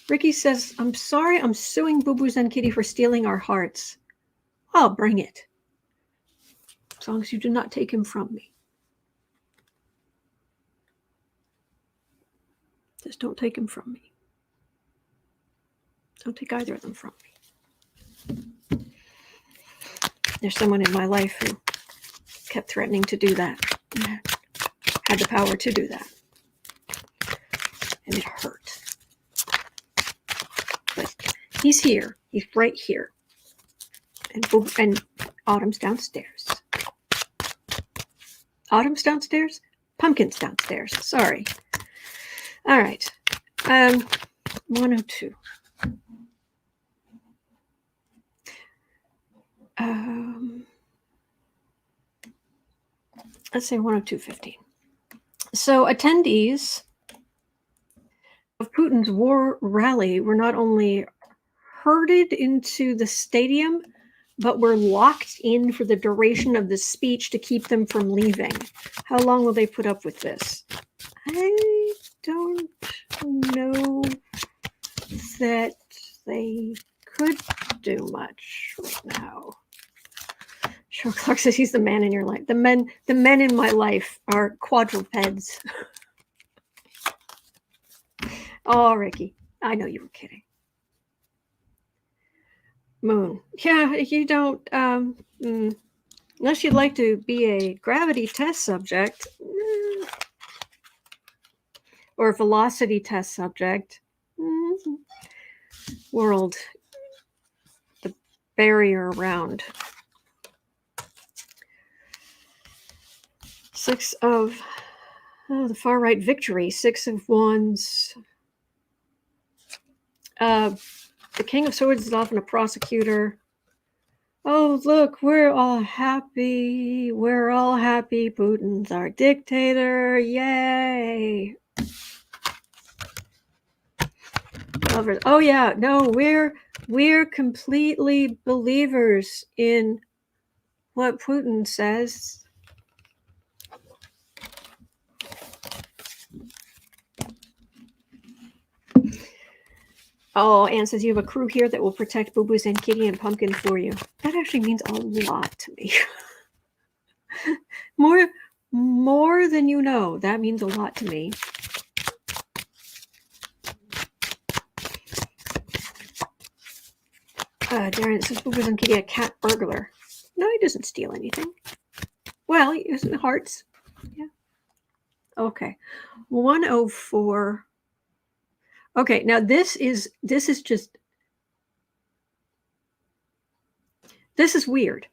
Ricky says, I'm sorry, I'm suing Boo Boo Zen Kitty for stealing our hearts. I'll bring it. As long as you do not take him from me. Just don't take him from me. Don't take either of them from me. There's someone in my life who kept threatening to do that. Had the power to do that. And it hurt. But he's here. He's right here. And Autumn's downstairs. Autumn's downstairs? Pumpkin's downstairs. Sorry. All right. 102. Let's say 102.15. So attendees of Putin's war rally were not only herded into the stadium, but were locked in for the duration of the speech to keep them from leaving. How long will they put up with this? I don't know that they could do much right now. Sure, Clark says he's the man in your life. The men in my life are quadrupeds. Oh, Ricky, I know you were kidding. Moon. Yeah, you don't, unless you'd like to be a gravity test subject or a velocity test subject. World, the barrier around. 6 of the far right victory. 6 of Wands. The King of Swords is often a prosecutor. Oh, look, we're all happy. We're all happy. Putin's our dictator. Yay. Lovers. Oh yeah, no, we're completely believers in what Putin says. Oh, Anne says you have a crew here that will protect Boo Boo's and Kitty and Pumpkin for you. That actually means a lot to me. more than you know. That means a lot to me. Darren says Boo Boo's and Kitty a cat burglar. No, he doesn't steal anything. Well, he uses the hearts. Yeah. Okay. 104. Okay, now this is weird.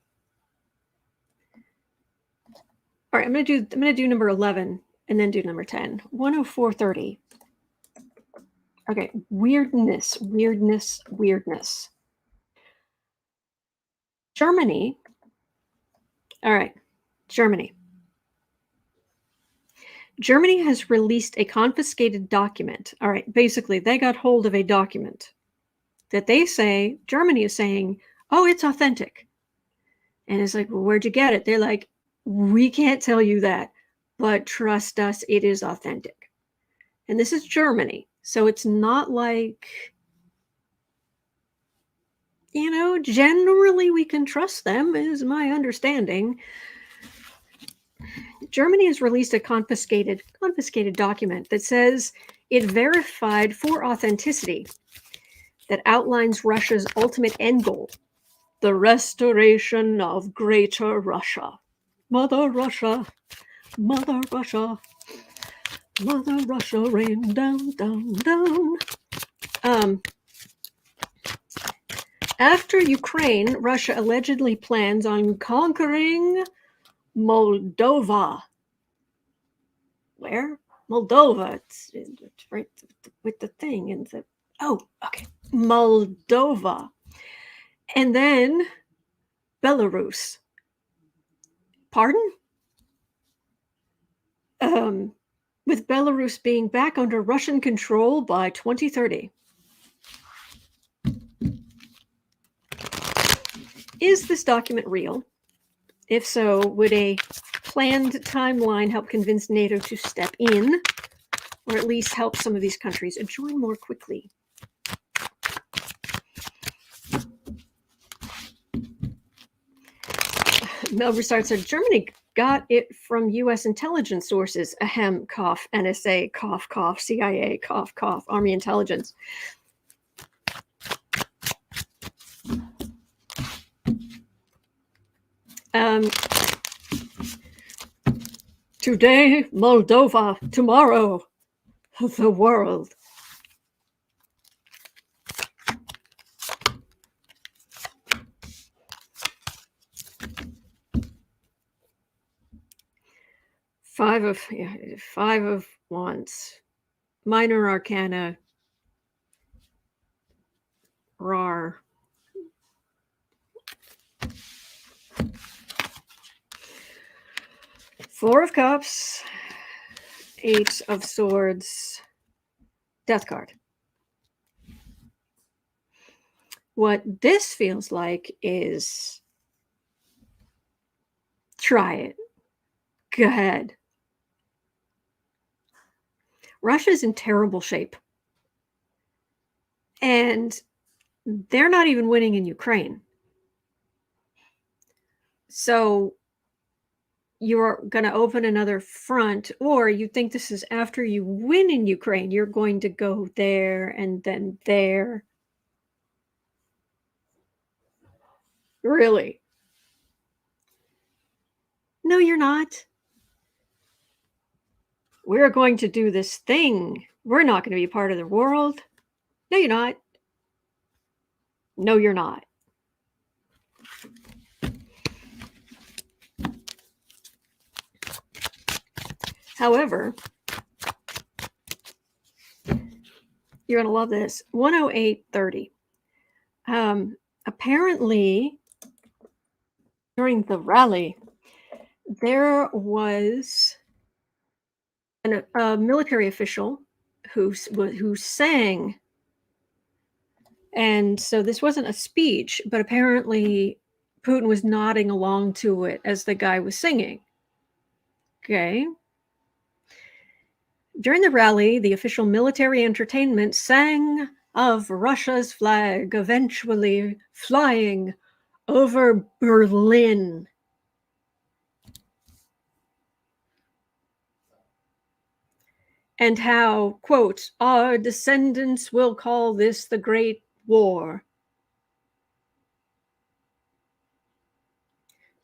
All right, I'm gonna do number 11 and then do number 10. 104.30. Okay, weirdness. Germany. All right, Germany. Germany has released a confiscated document. All right, basically, they got hold of a document that they say, Germany is saying, oh, it's authentic. And it's like, well, where'd you get it? They're like, we can't tell you that, but trust us, it is authentic. And this is Germany. So it's not like, generally we can trust them, is my understanding. Germany has released a confiscated document that says it verified for authenticity that outlines Russia's ultimate end goal, the restoration of Greater Russia. Mother Russia, Mother Russia, Mother Russia, rain down, down, down. After Ukraine, Russia allegedly plans on conquering Moldova. Where? Moldova. It's right with the thing. And okay. Moldova. And then Belarus. Pardon? With Belarus being back under Russian control by 2030. Is this document real? If so, would a planned timeline help convince NATO to step in, or at least help some of these countries join more quickly? Melber starts said Germany got it from U.S. intelligence sources. Ahem, cough, NSA, cough, cough, CIA, cough, cough, Army intelligence. Today, Moldova. Tomorrow, the world. Five of Wands. Minor Arcana. Rar. Four of Cups, Eight of Swords, Death card. What this feels like is try it. Go ahead. Russia's in terrible shape. And they're not even winning in Ukraine. So you're going to open another front, or you think this is after you win in Ukraine, you're going to go there and then there. Really? No, you're not. We're going to do this thing. We're not going to be part of the world. No, you're not. No, you're not. However, you're going to love this. 108.30. Apparently, during the rally, there was a military official who sang. And so this wasn't a speech, but apparently Putin was nodding along to it as the guy was singing. Okay. During the rally, the official military entertainment sang of Russia's flag eventually flying over Berlin. And how, quote, our descendants will call this the Great War.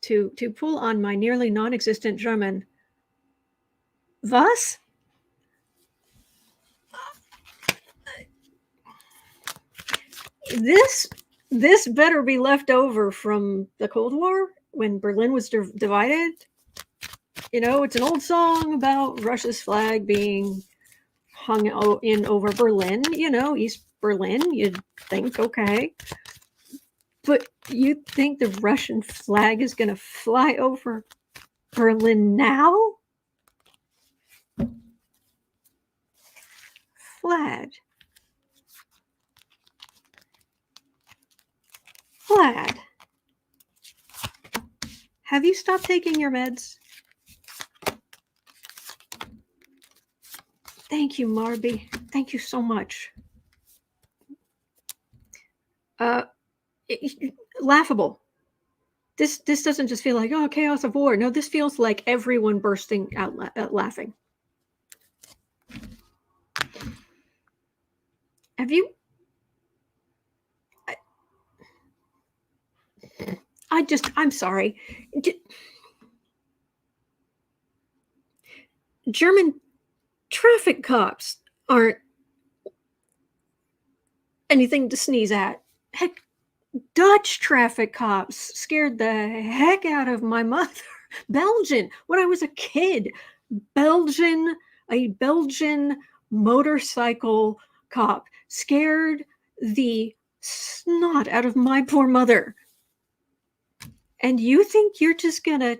To pull on my nearly non-existent German, was? This better be left over from the Cold War when Berlin was divided. You know, it's an old song about Russia's flag being hung in over Berlin, you know, East Berlin. You'd think, okay. But you think the Russian flag is going to fly over Berlin now? Vlad. Have you stopped taking your meds? Thank you, Marby. Thank you so much. Laughable. This doesn't just feel like, oh, chaos of war. No, this feels like everyone bursting out laughing. Have you? I'm sorry. German traffic cops aren't anything to sneeze at. Heck, Dutch traffic cops scared the heck out of my mother. Belgian, when I was a kid, a Belgian motorcycle cop scared the snot out of my poor mother. And you think you're just gonna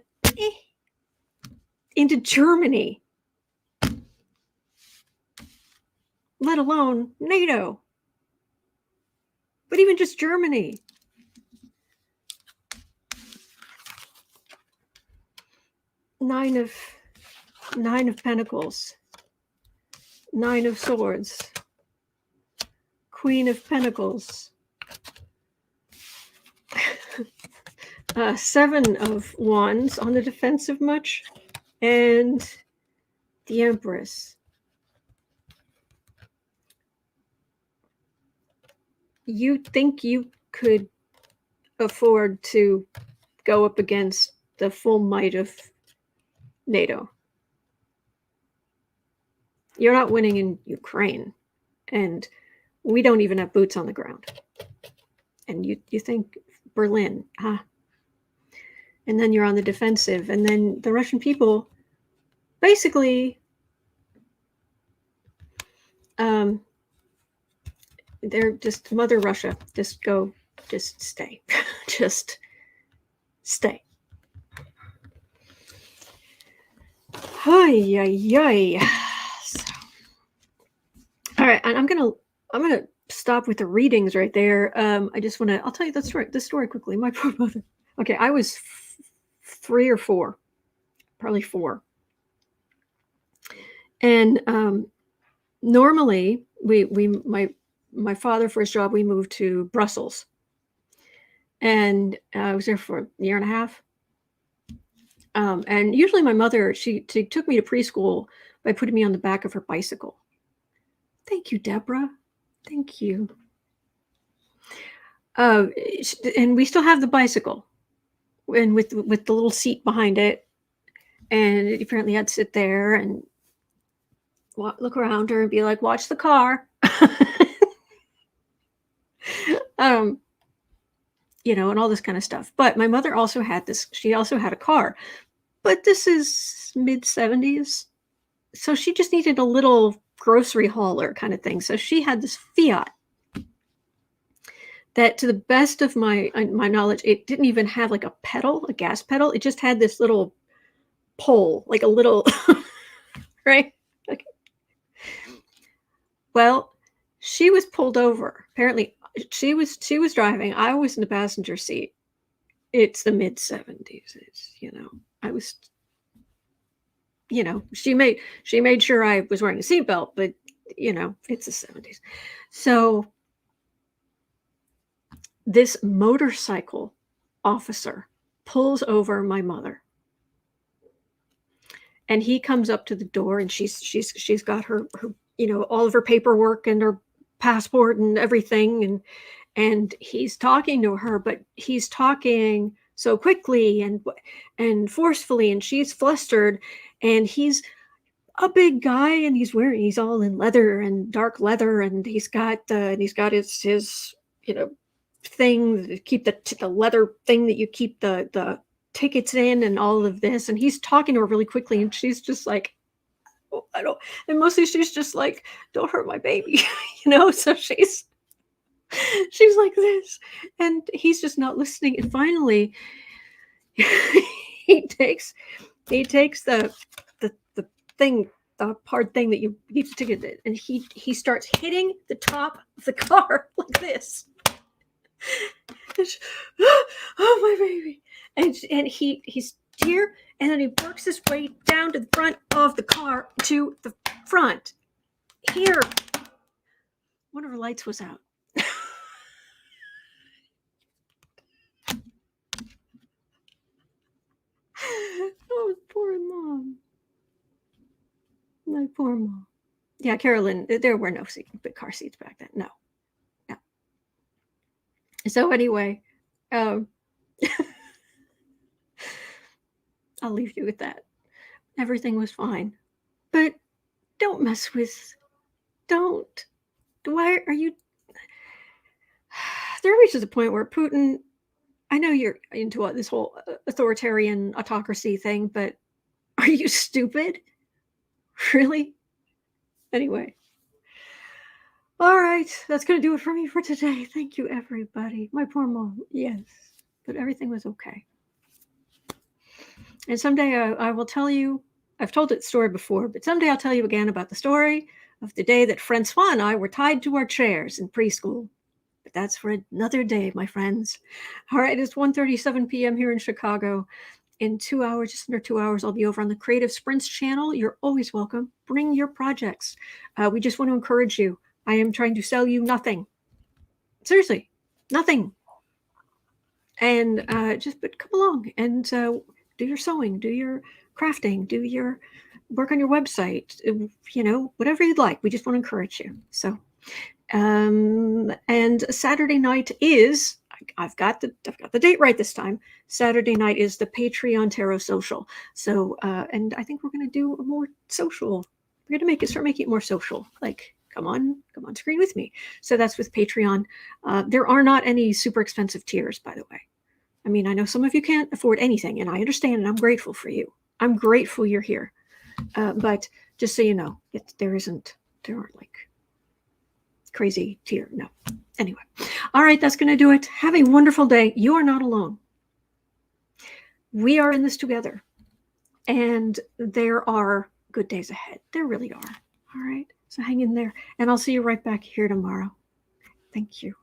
into Germany, let alone NATO, but even just Germany. Nine of Pentacles, Nine of Swords, Queen of Pentacles, Seven of Wands, on the defensive much, and the Empress. You think you could afford to go up against the full might of NATO? You're not winning in Ukraine, and we don't even have boots on the ground. And you think Berlin, huh? And then you're on the defensive, and then the Russian people basically they're just Mother Russia. Just stay. Just stay. Hi, so, all right, and I'm gonna stop with the readings right there. I'll tell you the story quickly. My poor mother. Okay, I was 3 or 4, probably 4. And normally my father, for his job, we moved to Brussels, and I was there for a year and a half. And usually my mother, she took me to preschool by putting me on the back of her bicycle. Thank you, Deborah. Thank you. And we still have the bicycle, and with the little seat behind it. And apparently I'd sit there and look around her and be like, watch the car. And all this kind of stuff. But my mother also had she also had a car, but this is mid-70s. So she just needed a little grocery hauler kind of thing. So she had this Fiat that, to the best of my knowledge, it didn't even have like a gas pedal. It just had this little pole, like a little, right? Okay. Well, she was pulled over. Apparently she was driving. I was in the passenger seat. It's the mid-70s. I was, she made sure I was wearing a seatbelt, but it's the 70s. So this motorcycle officer pulls over my mother, and he comes up to the door, and she's got her all of her paperwork and her passport and everything, and he's talking to her, but he's talking so quickly and forcefully, and she's flustered, and he's a big guy, and he's all in leather and dark leather, and he's got his thing to keep the leather thing that you keep the tickets in, and all of this, and he's talking to her really quickly, and she's just like, oh, I don't, and mostly she's just like, don't hurt my baby, so she's like this, and he's just not listening, and finally he takes the thing, the hard thing that you need to ticket it, and he starts hitting the top of the car like this. Oh, my baby. And he's here, and then he works his way down to the front of the car, to the front here. One of her lights was out. Poor mom. Yeah, Carolyn, there were no big car seats back then. No. So anyway, I'll leave you with that. Everything was fine. But don't mess with, don't, why are you, there reaches a point where Putin, I know you're into this whole authoritarian autocracy thing, but are you stupid? Really? Anyway. All right, that's going to do it for me for today. Thank you, everybody. My poor mom, yes, but everything was okay. And someday I will tell you, I've told that story before, but someday I'll tell you again about the story of the day that Francois and I were tied to our chairs in preschool. But that's for another day, my friends. All right, it's 1:37 p.m. here in Chicago. In 2 hours, just under 2 hours, I'll be over on the Creative Sprints channel. You're always welcome. Bring your projects. We just want to encourage you. I am trying to sell you nothing. Seriously, nothing. And but come along and do your sewing, do your crafting, do your work on your website, whatever you'd like. We just want to encourage you. So, and Saturday night is, I've got the date right this time. Saturday night is the Patreon Tarot Social. So, and I think we're going to do a more social. We're going to start making it more social. Like, come on screen with me. So that's with Patreon. There are not any super expensive tiers, by the way. I mean, I know some of you can't afford anything, and I understand, and I'm grateful for you. I'm grateful you're here. But just so you know, there aren't like crazy tier. No. Anyway. All right, that's going to do it. Have a wonderful day. You are not alone. We are in this together. And there are good days ahead. There really are. All right. So hang in there. And I'll see you right back here tomorrow. Thank you.